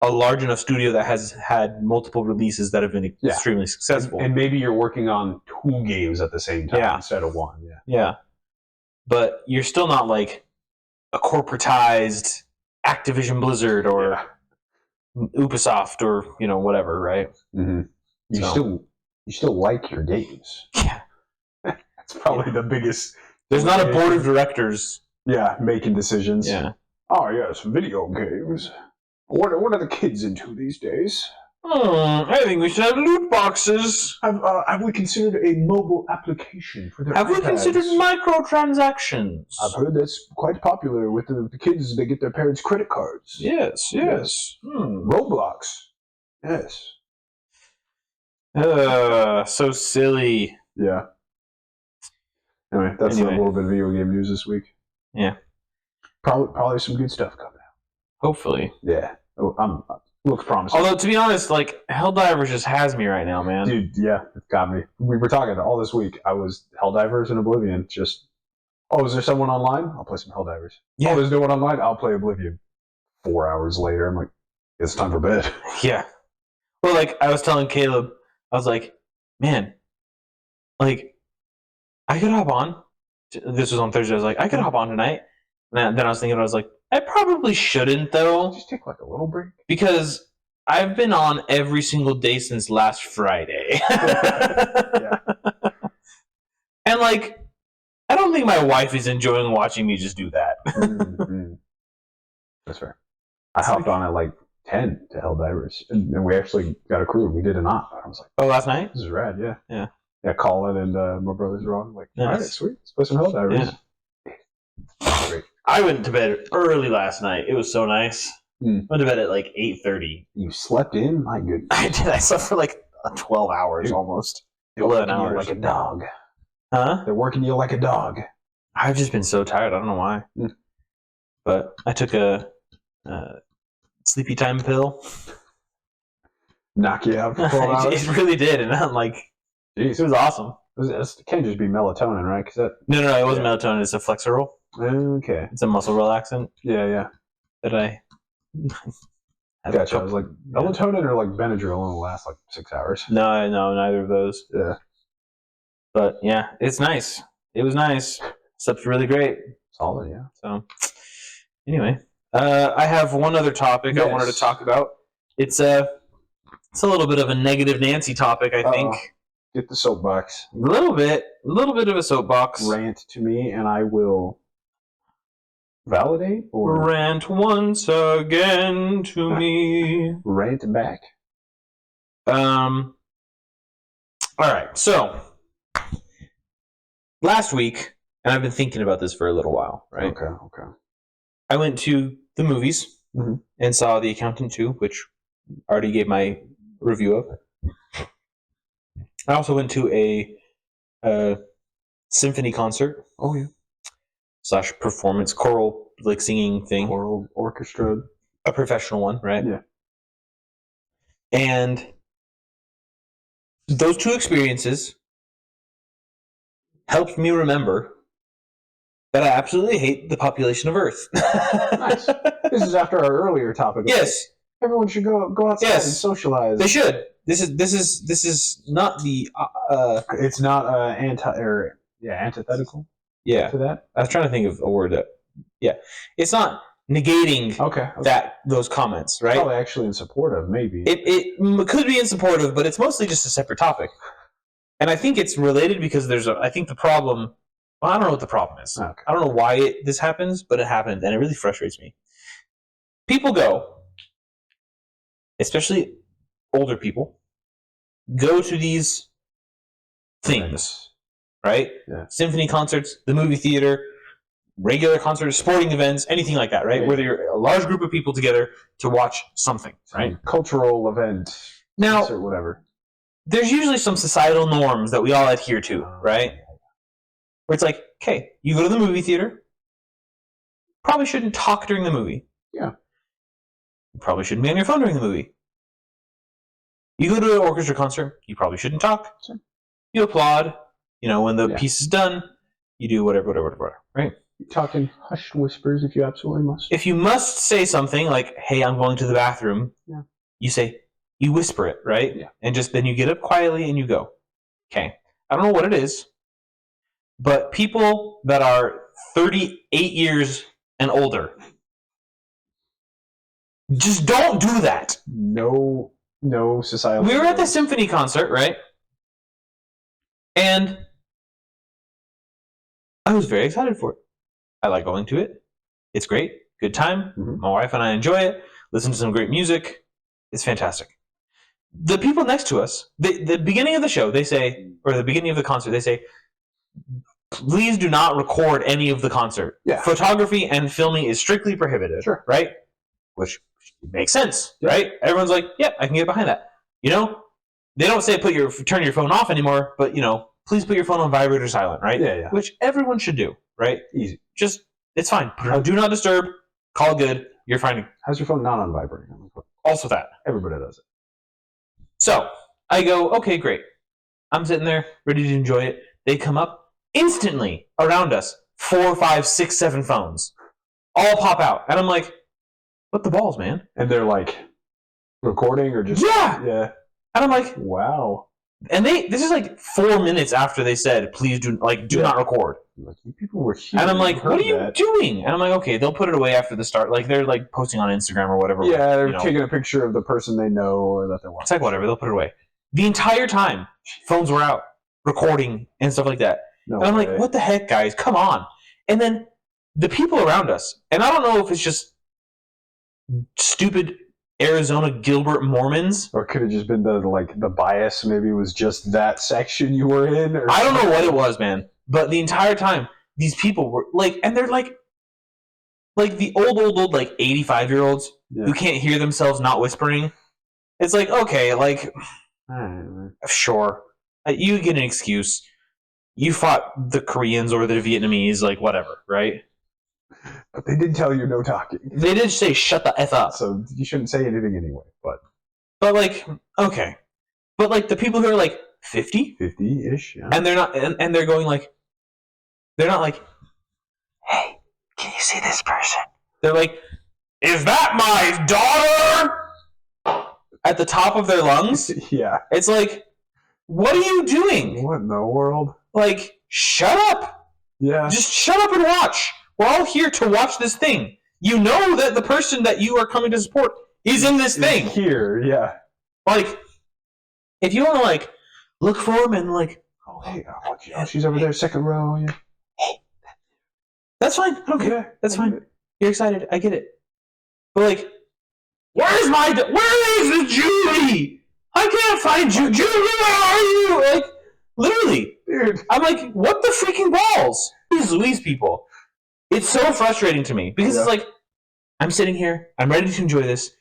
a large enough studio that has had multiple releases that have been extremely successful. And maybe you're working on 2 games at the same time instead of 1. Yeah. But you're still not like a corporatized Activision Blizzard or Ubisoft or whatever, right? Mm-hmm. You still like your games. Yeah. That's probably the biggest. There's not a board of directors. Yeah, making decisions. Yeah. Oh yes, video games. What are the kids into these days? I think we should have loot boxes. Have we considered a mobile application for their Have we iPads? considered microtransactions? I've heard that's quite popular with the kids. They get their parents' credit cards. Yes. Roblox. Yes. So silly. Yeah. Anyway, that's a little bit of video game news this week. Yeah. Probably some good stuff coming out. Hopefully. Yeah. Looks promising. Although, to be honest, like, Helldivers just has me right now, man. Dude, yeah, it got me. We were talking all this week. I was Helldivers and Oblivion. Just, is there someone online? I'll play some Helldivers. Yeah. Oh, there's no one online? I'll play Oblivion. 4 hours later, I'm like, it's time for bed. Yeah. Well, like, I was telling Caleb, I was like, man, like, I could hop on. This was on Thursday. I was like, I could hop on tonight. And then I was thinking, I was like, I probably shouldn't, though. Just take like a little break. Because I've been on every single day since last Friday. Yeah. And, like, I don't think my wife is enjoying watching me just do that. Mm-hmm. That's fair. I hopped on at like 10 to Helldivers. And we actually got a crew. We did an op. I was like, oh, last night? this is rad, yeah. Yeah. Yeah, Colin and my brothers were on. Like, nice. all right, sweet. Let's play some Helldivers. Yeah. Great. I went to bed early last night. It was so nice. Went to bed at like 8:30. You slept in? My goodness. I did. I slept for like 12 hours almost. 11 hours. Like a dog. Huh? They're working you like a dog. I've just been so tired. I don't know why. But I took a sleepy time pill. Knock you out for 12 hours? It really did. And I'm like, jeez. It was awesome. It can't just be melatonin, right? No, it wasn't melatonin. It's a Flexerol. Okay. It's a muscle relaxant. Yeah. That I... Gotcha. I was like, melatonin or like Benadryl only lasts like 6 hours. No, neither of those. Yeah. But yeah, it's nice. It was nice. Slept really great. Solid, yeah. So, anyway, I have one other topic I wanted to talk about. It's a little bit of a negative Nancy topic, I think. Get the soapbox. A little bit of a soapbox. Rant to me, and I will validate or rant once again to me. Rant back. All right. So last week, and I've been thinking about this for a little while, right? Okay. I went to the movies and saw The Accountant 2, which I already gave my review of. I also went to a symphony concert. Oh yeah. / performance, choral, like singing thing. Choral orchestra. A professional one, right? Yeah. And those two experiences helped me remember that I absolutely hate the population of Earth. Nice. This is after our earlier topic. Yes. Everyone should go outside and socialize. They should. This is not the It's not antithetical. Yeah. To that. I was trying to think of a word that. Yeah. It's not negating those comments, right? Probably actually in support of, maybe. It could be in support of, but it's mostly just a separate topic. And I think it's related because I think the problem. Well, I don't know what the problem is. Okay. I don't know why this happens, but it happens, and it really frustrates me. People go, especially older people, go to these things, right? Yeah. Symphony concerts, the movie theater, regular concerts, sporting events, anything like that, right? Yeah. Where you're a large group of people together to watch something, right? Cultural event. Now, or whatever. There's usually some societal norms that we all adhere to, right? Where it's like, okay, you go to the movie theater, probably shouldn't talk during the movie. Yeah. You probably shouldn't be on your phone during the movie. You go to an orchestra concert, you probably shouldn't talk. Sure. You applaud, when the piece is done, you do whatever, right? Talking hushed whispers if you absolutely must. If you must say something like, "Hey, I'm going to the bathroom," you whisper it, right? Yeah. And then you get up quietly and you go. Okay. I don't know what it is, but people that are 38 years and older, just don't do that. No societal. We were at the symphony concert, right? And I was very excited for it. I like going to it. It's great. Good time. Mhm. My wife and I enjoy it. Listen to some great music. It's fantastic. The people next to us, the beginning of the show, they say, or the beginning of the concert, they say, please do not record any of the concert. Yeah. Photography and filming is strictly prohibited. Sure. Right? Which makes sense, Yeah. right? Everyone's like, yep, I can get behind that. You know, they don't say turn your phone off anymore, but, please put your phone on vibrate or silent, right? Yeah. Which everyone should do, right? Easy. Just, it's fine. Put it on do not disturb, call good, you're fine. How's your phone not on vibrating? Also that. Everybody does it. So, I go, okay, great. I'm sitting there, ready to enjoy it. They come up instantly around us. 4, 5, 6, 7 phones. All pop out. And I'm like, what the balls, man? And they're like recording or just Yeah. And I'm like, wow. and this is like 4 minutes after they said, please do not record. Like, you people were here. And I'm like, what are you that. doing? And I'm like, okay, they'll put it away after the start. Like, they're like posting on Instagram or whatever. Yeah, they're taking a picture of the person they know or that they're watching. It's like, whatever, they'll put it away. The entire time, phones were out, recording and stuff like that. No and I'm way. like, what the heck, guys? Come on. And then the people around us, and I don't know if it's just stupid Arizona Gilbert Mormons. Or could have just been the bias. Maybe it was just that section you were in. Or I don't know what it was, man. But the entire time, these people were like, and they're like the old, 85-year-olds who can't hear themselves not whispering. It's like, okay, like, sure. You get an excuse. You fought the Koreans or the Vietnamese, like, whatever, right? But they did tell you no talking. They did say shut the F up. So you shouldn't say anything anyway. But like, okay. But like the people who are like 50? 50-ish, yeah. And they're not, and they're going like, they're not like, hey, can you see this person? They're like, is that my daughter? At the top of their lungs? Yeah. It's like, what are you doing? What in the world? Like, shut up. Yeah. Just shut up and watch. We're all here to watch this thing. You know that the person that you are coming to support is in this thing. Here, yeah. Like, if you want to, like, look for him and, like, oh, hey, she's over there, second row. Yeah. Hey, that's fine. I don't care. Yeah, That's fine. You're excited. I get it. But, like, where is Julie? I can't find Julie. Where are you? Like, literally. Dude. I'm like, what the freaking balls? These Louise people. It's so frustrating to me because it's like, I'm sitting here, I'm ready to enjoy this.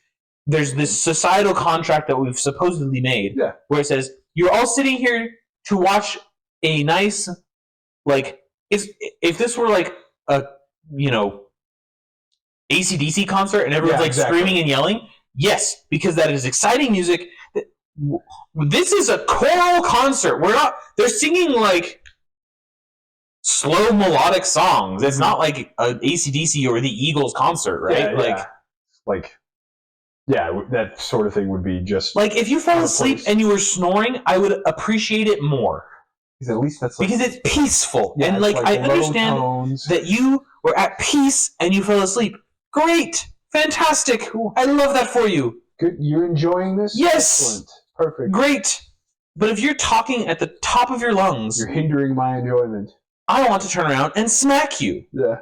There's this societal contract that we've supposedly made where it says, you're all sitting here to watch a nice, like, if this were like a, AC/DC concert and everyone's like screaming and yelling, yes, because that is exciting music. This is a choral concert. They're singing like slow melodic songs. It's not like an AC/DC or the Eagles concert, right? That sort of thing would be just like if you fell asleep and you were snoring, I would appreciate it more. Because at least that's because it's peaceful and like I understand that you were at peace and you fell asleep. Great, fantastic. I love that for you. Good, you're enjoying this. Yes, excellent, perfect, great. But if you're talking at the top of your lungs, you're hindering my enjoyment. I want to turn around and smack you. Yeah.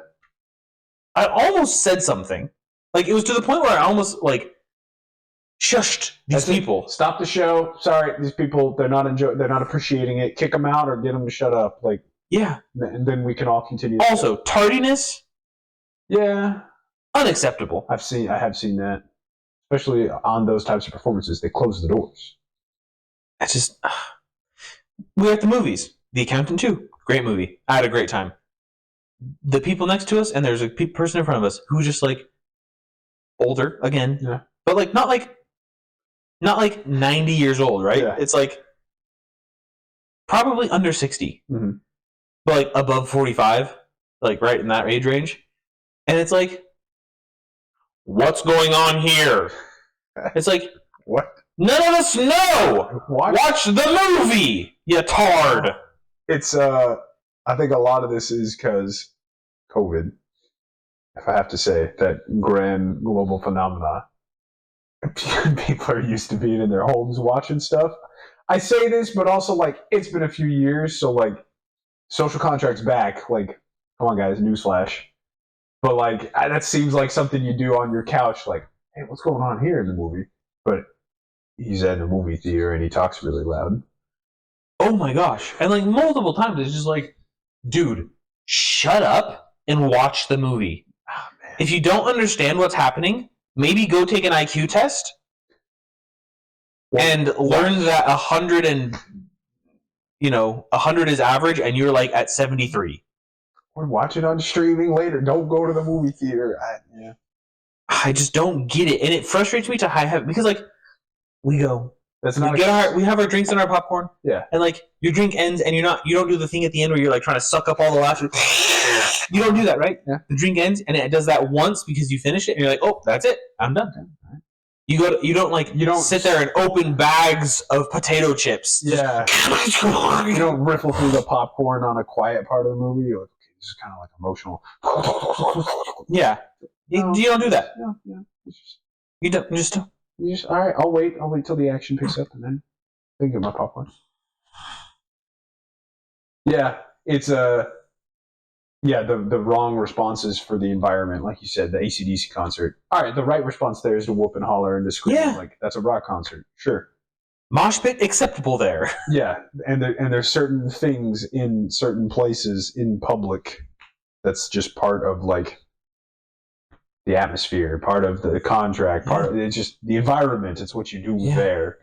I almost said something. Like, it was to the point where I almost, like, shushed these people. Stop the show. Sorry, these people, they're not appreciating it. Kick them out or get them to shut up. Like, yeah. And then we can all continue. Also, tardiness. Yeah. Unacceptable. I have seen that. Especially on those types of performances. They close the doors. That's just... We're at the movies. The Accountant 2. Great movie. I had a great time. The people next to us, and there's a person in front of us who's just like older again, but like not like 90 years old, right? Yeah. It's like probably under 60, mm-hmm. but like above 45. like right in that age range. And it's like, what's going on here? It's like, What? none of us know. Watch the movie, you tard. It's I think a lot of this is because COVID. If I have to say that grand global phenomena, people are used to being in their homes watching stuff. I say this, but also like it's been a few years, so like social contracts back. Like, come on, guys, newsflash. But like that seems like something you do on your couch. Like, hey, what's going on here in the movie? But he's at a movie theater and he talks really loud. Oh my gosh. And like multiple times, it's just like, dude, shut up and watch the movie. Oh, man. If you don't understand what's happening, maybe go take an IQ test and learn that 100 and 100 is average and you're like at 73. Or watch it on streaming later. Don't go to the movie theater. I just don't get it. And it frustrates me to high heaven because like we go, That's we not. we have our drinks and our popcorn. Yeah. And like your drink ends and you don't do the thing at the end where you're like trying to suck up all the laughter. You don't do that, right? Yeah. The drink ends and it does that once because you finish it and you're like, oh, that's it. I'm done. You don't sit there and open bags of potato chips. Yeah. You don't riffle through the popcorn on a quiet part of the movie. You're like, okay, this is kind of like emotional. Yeah. No. You don't do that. Yeah. You just All right, I'll wait till the action picks up and then get my popcorn. Yeah, it's the wrong responses for the environment, like you said, the AC/DC concert. All right, the right response there is to whoop and holler and to scream. Yeah. Like that's a rock concert, sure. mosh pit acceptable there. Yeah, and there's certain things in certain places in public that's just part of like the atmosphere, part of the contract, part of it's just the environment. It's what you do there,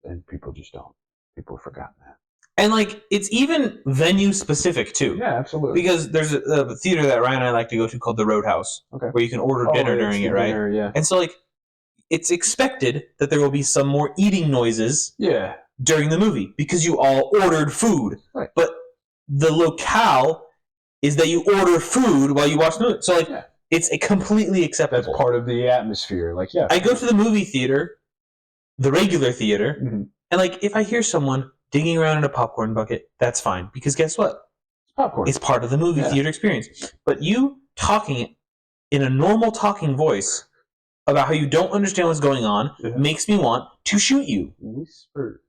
and people just don't. People have forgotten that. And like it's even venue specific too. Yeah, absolutely. Because there's a theater that Ryan and I like to go to called the Roadhouse, where you can order dinner during it, right? Dinner, yeah. And so like it's expected that there will be some more eating noises during the movie because you all ordered food. Right. But the locale is that you order food while you watch the movie. So like it's a completely acceptable. That's part of the atmosphere. Like I go to the movie theater, the regular theater, and like if I hear someone digging around in a popcorn bucket, that's fine. Because guess what? It's popcorn. It's part of the movie theater experience. But you talking in a normal talking voice about how you don't understand what's going on makes me want to shoot you. Whisper.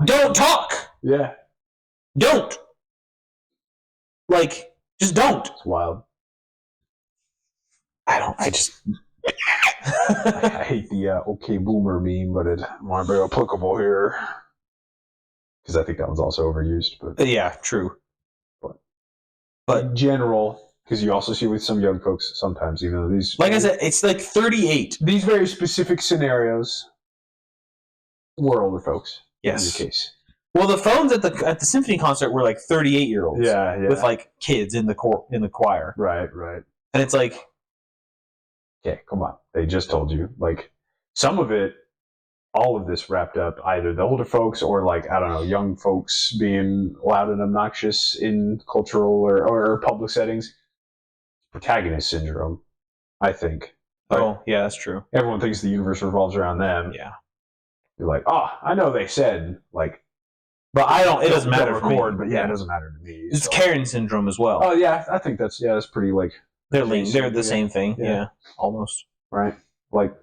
Don't talk! Yeah. Don't! Like, just don't. It's wild. I just... I hate the okay boomer meme, but it might be applicable here. Because I think that one's also overused. But yeah, true. But in general, because you also see with some young folks sometimes, even though these... Like I said, it's like 38. These very specific scenarios were older folks. Yes. In the case. Well, the phones at the symphony concert were like 38-year-olds. Yeah. With like kids in the choir. Right. And it's like... Okay, come on. They just told you. Like, some of it, all of this wrapped up either the older folks or like, I don't know, young folks being loud and obnoxious in cultural or public settings. Protagonist syndrome, I think. Oh, yeah, that's true. Everyone thinks the universe revolves around them. Yeah. You're like, oh, I know they said, like... But it doesn't matter for me. But yeah, it doesn't matter to me. It's Karen syndrome as well. Oh, yeah, I think that's pretty, like... They're the same thing. Yeah, almost. Right? Like,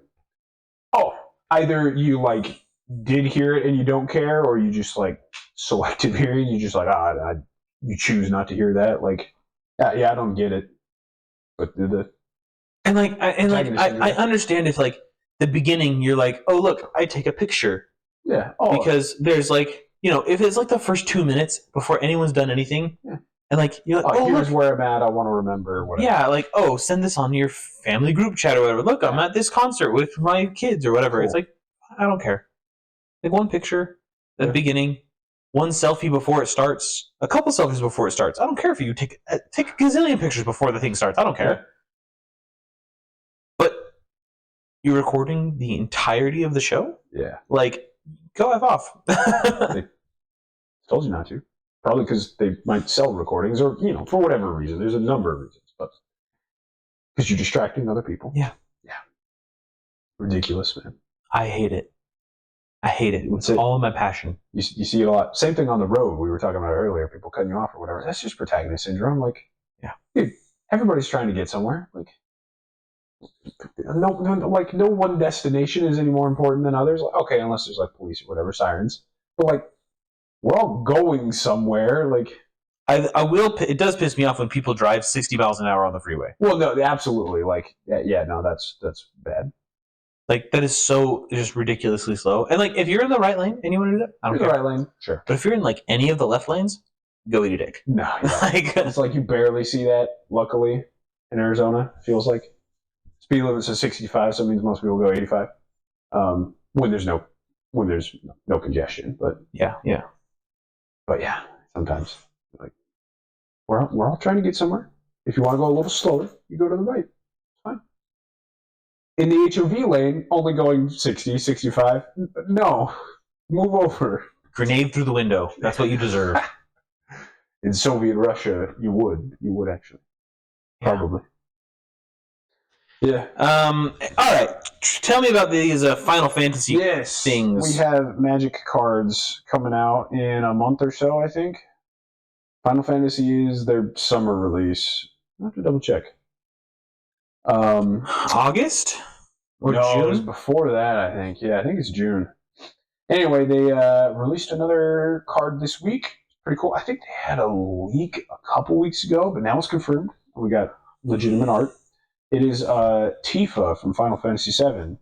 either you, like, did hear it and you don't care, or you just, like, selective hearing, you just, like, you choose not to hear that. Like, I don't get it. But I understand if, like, the beginning, you're like, oh, look, I take a picture. Yeah. Because there's, like, if it's, like, the first 2 minutes before anyone's done anything... Yeah. And like you're like, here's where I'm at. I want to remember. Whatever. Yeah, like send this on your family group chat or whatever. Look, I'm at this concert with my kids or whatever. Cool. It's like I don't care. Like one picture at the beginning, one selfie before it starts, a couple selfies before it starts. I don't care if you take a gazillion pictures before the thing starts. I don't care. Yeah. But you're recording the entirety of the show. Yeah. Like go F off. Told you not to. Probably because they might sell recordings or, for whatever reason. There's a number of reasons. But because you're distracting other people. Yeah. Yeah. Ridiculous, man. I hate it. It's all my passion. You see it a lot. Same thing on the road. We were talking about earlier. People cutting you off or whatever. That's just protagonist syndrome. Like, yeah, dude, everybody's trying to get somewhere. Like, no one destination is any more important than others. Like, okay, unless there's like police or whatever, sirens. But like, we're all going somewhere. Like, I will. It does piss me off when people drive 60 miles an hour on the freeway. Well, no, absolutely. Like, yeah, no, that's bad. Like, that is so just ridiculously slow. And like, if you're in the right lane and you want to do that, I don't care. The right lane, sure. But if you're in like any of the left lanes, go eat a dick. No, yeah. Like, it's like you barely see that. Luckily, in Arizona, feels like speed limit is 65, so it means most people go 85. When there's no congestion, but yeah. But yeah, sometimes like we're all trying to get somewhere. If you want to go a little slower, you go to the right. It's fine. In the HOV lane, only going 60, 65. No, move over. Grenade through the window. That's what you deserve. In Soviet Russia, you would actually, probably. Yeah. All right. Tell me about these Final Fantasy things. We have Magic cards coming out in a month or so, I think. Final Fantasy is their summer release. I have to double check. August? Or no, June? it was before that, I think. Yeah, I think it's June. Anyway, they released another card this week. Pretty cool. I think they had a leak a couple weeks ago, but now it's confirmed. We got legitimate art. It is Tifa from Final Fantasy VII.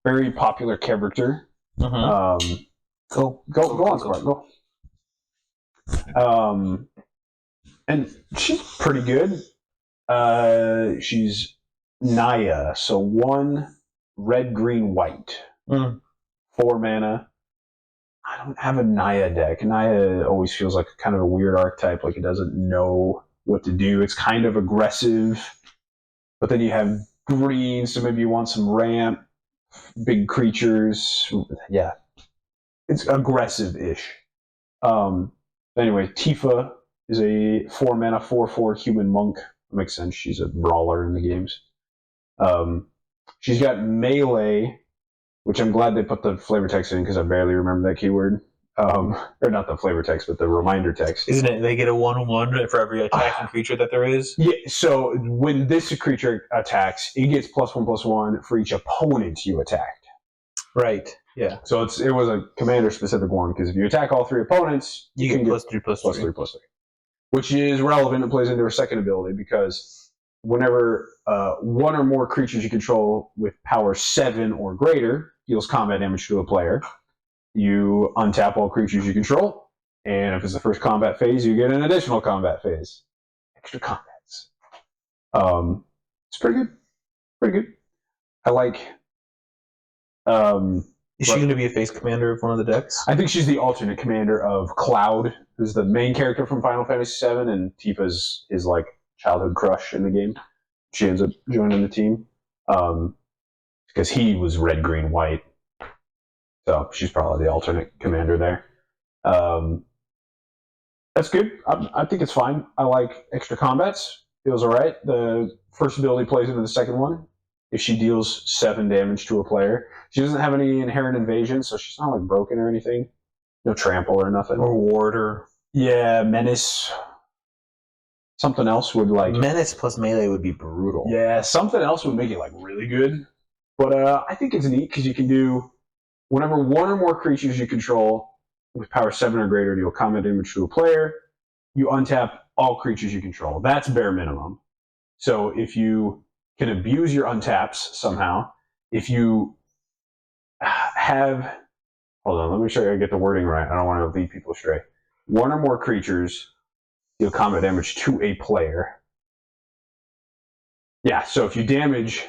Very popular character. Mm-hmm. Go on, Spark. Go. And she's pretty good. She's Naya, so 1 red, green, white. 4 mana. I don't have a Naya deck. Naya always feels like kind of a weird archetype, like it doesn't know what to do. It's kind of aggressive, but then you have green, so maybe you want some ramp, big creatures. Yeah, it's aggressive-ish. Anyway, Tifa is a 4 mana, 4/4 human monk. That makes sense. She's a brawler in the games. She's got melee, which I'm glad they put the flavor text in because I barely remember that keyword. Or not the flavor text, but the reminder text. Isn't it? They get a 1/1 for every attacking creature that there is? Yeah, so when this creature attacks, it gets +1/+1 for each opponent you attacked. Right, yeah. So it was a commander-specific one, because if you attack all 3 opponents, you can get +3/+3. Which is relevant. It plays into her second ability, because whenever 1 or more creatures you control with power 7 or greater deals combat damage to a player, you untap all creatures you control, and if it's the first combat phase, you get an additional combat phase. Extra combats. It's pretty good. Pretty good. I like... is she going to be a face commander of one of the decks? I think she's the alternate commander of Cloud, who's the main character from Final Fantasy VII, and Tifa's his like childhood crush in the game. She ends up joining the team because he was red, green, white. So she's probably the alternate commander there. That's good. I think it's fine. I like extra combats. Feels all right. The first ability plays into the second one. If she deals 7 damage to a player, she doesn't have any inherent invasion, so she's not like broken or anything. No trample or nothing. Or warder. Yeah, menace. Something else would like... Menace plus melee would be brutal. Yeah, something else would make it like really good. But I think it's neat because you can do... Whenever 1 or more creatures you control with power 7 or greater deal combat damage to a player, you untap all creatures you control. That's bare minimum. So if you can abuse your untaps somehow, if you have... Hold on, let me make sure I get the wording right. I don't want to lead people astray. 1 or more creatures deal combat damage to a player. Yeah, so if you damage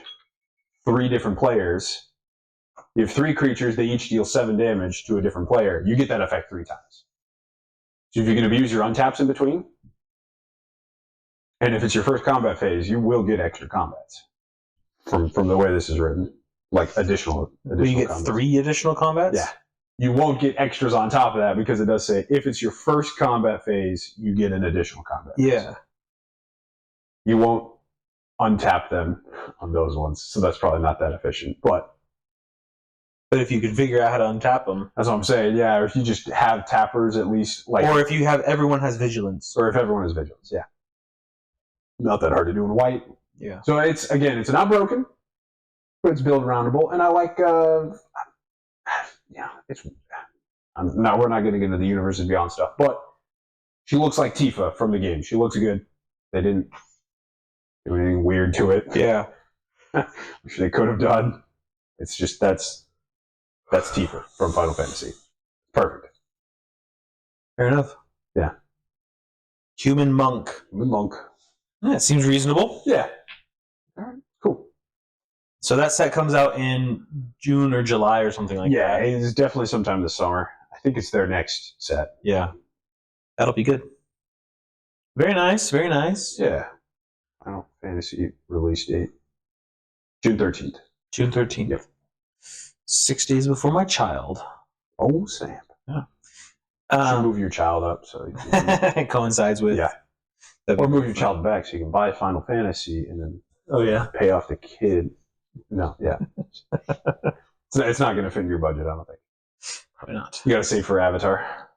3 different players, you have 3 creatures, they each deal 7 damage to a different player. You get that effect 3 times. So if you can abuse your untaps in between, and if it's your first combat phase, you will get extra combats from the way this is written. Like additional you get combats. 3 additional combats? Yeah. You won't get extras on top of that because it does say if it's your first combat phase, you get an additional combat phase. Yeah. You won't untap them on those ones, so that's probably not that efficient. But if you could figure out how to untap them. That's what I'm saying, yeah. Or if you just have tappers at least. Or if you have everyone has vigilance. Or if everyone has vigilance, yeah. Not that hard to do in white. Yeah. So it's not broken, but it's build roundable. And I like, we're not going to get into the Universe and Beyond stuff, but she looks like Tifa from the game. She looks good. They didn't do anything weird to it. Yeah. Which they could have done. It's just, that's Tifa from Final Fantasy. Perfect. Fair enough. Yeah. Human monk. Yeah, it seems reasonable. Yeah. All right. Cool. So that set comes out in June or July or something like that. Yeah, it's definitely sometime this summer. I think it's their next set. Yeah. That'll be good. Very nice. Very nice. Yeah. Final Fantasy release date. June 13th. June 13th. Yep. 6 days before my child. Oh, Sam. Yeah. Should move your child up so you it coincides with. Yeah. Or move your child back so you can buy Final Fantasy and then pay off the kid. No, yeah. It's not going to fit in your budget, I don't think. Probably not. You got to save for Avatar.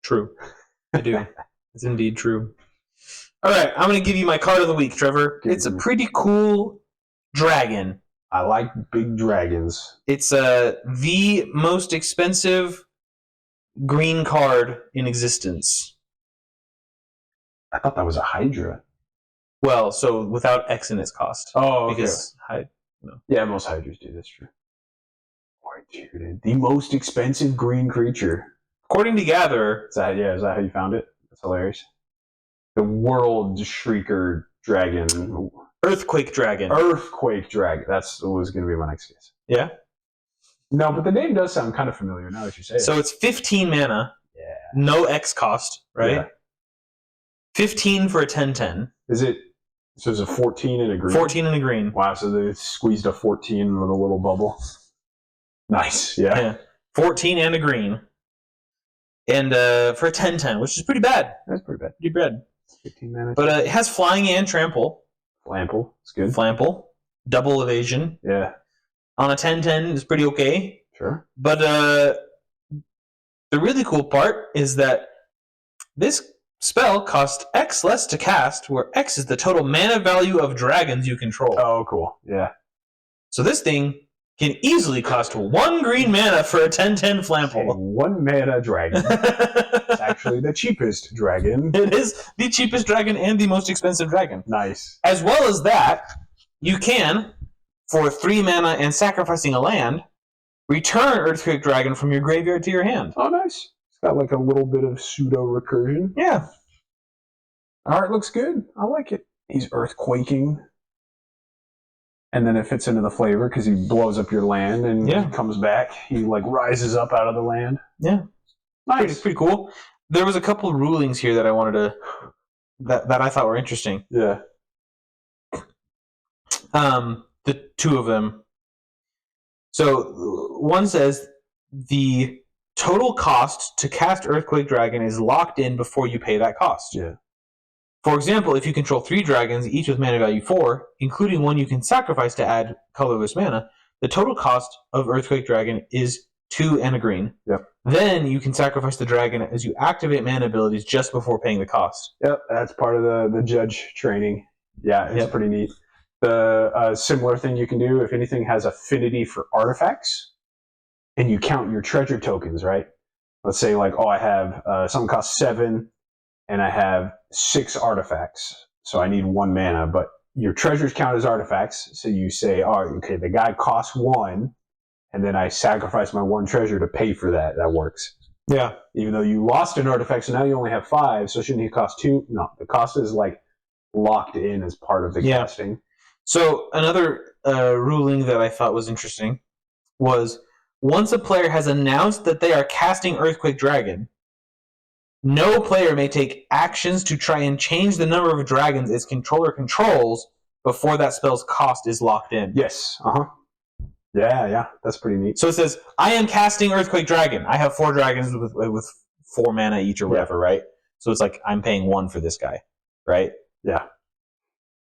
True. I do. It's indeed true. All right, I'm going to give you my card of the week, Trevor. It's a pretty cool dragon. I like big dragons. It's the most expensive green card in existence. I thought that was a Hydra. Well, so without X in its cost. Oh, okay. Because yeah, most Hydras do. That's true. Boy, dude, the most expensive green creature. According to Gather, Is that how you found it? That's hilarious. The World Shrieker Dragon. Earthquake Dragon. Earthquake Dragon. That's was going to be my next guess. Yeah? No, but the name does sound kind of familiar now that you say it. So it's 15 mana. Yeah. No X cost, right? Yeah. 15 for a 10/10. Is it a 14 and a green? 14 and a green. Wow, so they squeezed a 14 with a little bubble. Nice, yeah. 14 and a green. And for a 10/10, which is pretty bad. That's pretty bad. Pretty bad. 15 mana. But it has flying and trample. Flample, it's good. Flample. Double evasion. Yeah. On a 10/10 is pretty okay. Sure. But the really cool part is that this spell costs X less to cast, where X is the total mana value of dragons you control. Oh, cool. Yeah. So this thing can easily cost 1 green mana for a 10/10 Flample. 1 mana dragon. It's actually the cheapest dragon. It is the cheapest dragon and the most expensive dragon. Nice. As well as that, you can, for 3 mana and sacrificing a land, return Earthquake Dragon from your graveyard to your hand. Oh, nice. It's got like a little bit of pseudo recursion. Yeah. Art looks good. I like it. He's earthquaking. And then it fits into the flavor because he blows up your land and he comes back. He like rises up out of the land. Yeah. Nice. Pretty cool. There was a couple of rulings here that I wanted to that I thought were interesting. Yeah. The 2 of them. So one says the total cost to cast Earthquake Dragon is locked in before you pay that cost. Yeah. For example, if you control 3 dragons, each with mana value 4, including one you can sacrifice to add colorless mana, the total cost of Earthquake Dragon is 2 and a green. Yep. Then you can sacrifice the dragon as you activate mana abilities just before paying the cost. Yep, that's part of the judge training. Yeah, it's pretty neat. The similar thing you can do, if anything has affinity for artifacts, and you count your treasure tokens, right? Let's say like, I have something costs 7, and I have 6 artifacts, so I need 1 mana, but your treasures count as artifacts, so you say, okay, the guy costs 1, and then I sacrifice my 1 treasure to pay for that. That works. Yeah. Even though you lost an artifact, so now you only have 5, so shouldn't he cost 2? No, the cost is like locked in as part of the casting. So another ruling that I thought was interesting was once a player has announced that they are casting Earthquake Dragon, no player may take actions to try and change the number of dragons its controller controls before that spell's cost is locked in. Yes. Yeah, that's pretty neat. So it says, I am casting Earthquake Dragon. I have 4 dragons with 4 mana each or whatever, right? So it's like, I'm paying 1 for this guy, right? Yeah.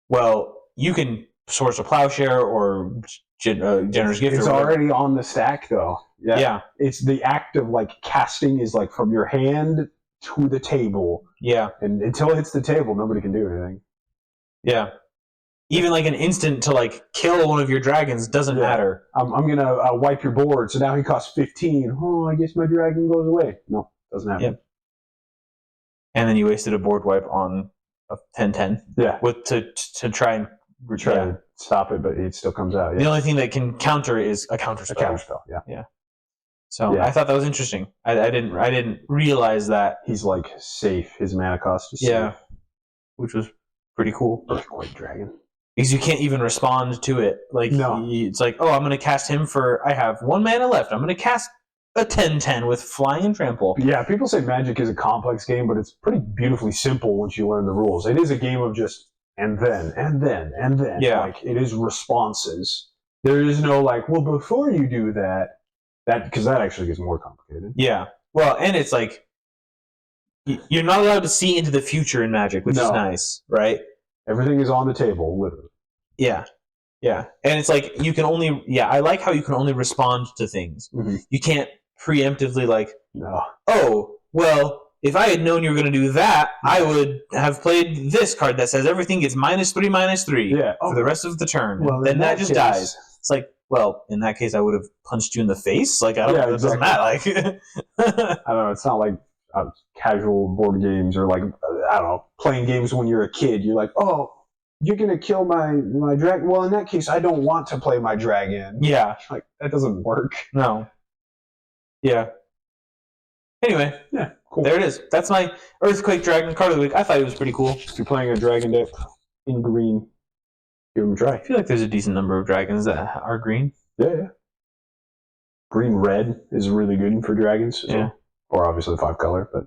Well, you can source a Plowshare or Generous Gift. It's already on the stack, though. Yeah. It's the act of like casting is like from your hand to the table. Yeah. And until it hits the table, nobody can do anything. Yeah. Even like an instant to like kill one of your dragons doesn't matter. I'm going to wipe your board, so now he costs 15. Oh, I guess my dragon goes away. No, doesn't happen. Yep. And then you wasted a board wipe on a 10-10. Yeah. To try and Try to stop it, but it still comes out. Yeah. The only thing that can counter it is a counter spell. A counter spell, yeah. So I thought that was interesting. I didn't realize that. He's like safe. His mana cost is safe. Which was pretty cool. Earthquake Dragon. Because you can't even respond to it. Like it's like, oh, I'm going to cast him for. I have 1 mana left. I'm going to cast a 10-10 with Flying and Trample. Yeah, people say Magic is a complex game, but it's pretty beautifully simple once you learn the rules. It is a game of just and then. Yeah. Like it is responses. There is no like, well, before you do that because that actually gets more complicated. Yeah. Well, and it's like you're not allowed to see into the future in Magic, which is nice, right? Everything is on the table, literally. Yeah. Yeah. And it's like you can only I like how you can only respond to things. Mm-hmm. You can't preemptively like, oh, well, if I had known you were going to do that, I would have played this card that says everything gets -3/-3 for the rest of the turn. Well, then that just dies. It's like, well, in that case, I would have punched you in the face. Like, I don't know. It doesn't matter. Like, I don't know. It's not like casual board games or like, I don't know, playing games when you're a kid. You're like, oh, you're going to kill my dragon. Well, in that case, I don't want to play my dragon. Yeah. Like, that doesn't work. No. Yeah. Anyway. Yeah. Cool. There it is. That's my Earthquake Dragon card of the week. I thought it was pretty cool. If you're playing a dragon deck in green, give them a try. I feel like there's a decent number of dragons that are green. Yeah. Green-red is really good for dragons. Yeah. Or obviously 5-color, but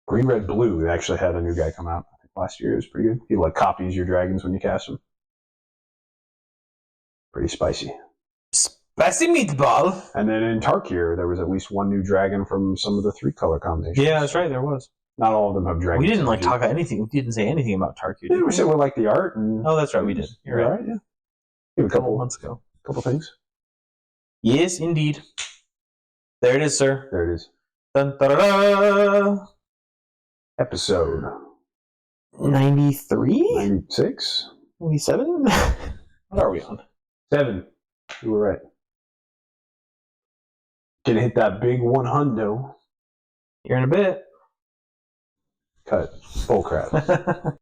green-red-blue, they actually had a new guy come out. I think last year. It was pretty good. He like copies your dragons when you cast them. Pretty spicy. Spicy meatball. And then in Tarkir, there was at least 1 new dragon from some of the 3-color combinations. Yeah, that's right. There was. Not all of them have dragons. We didn't talk about anything. We didn't say anything about Tarkir. Yeah, we said we like the art. And oh, that's right. We did. You're right. Yeah. Maybe a couple months ago. A couple things. Yes, indeed. There it is, sir. There it is. Dun, da, da, da. Episode 93? 96? 97? What are we on? 7. You were right. Gonna hit that big 100. Here in a bit. Cut. Bull crap.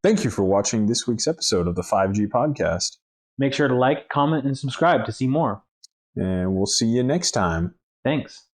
Thank you for watching this week's episode of the 5G Podcast. Make sure to like, comment, and subscribe to see more. And we'll see you next time. Thanks.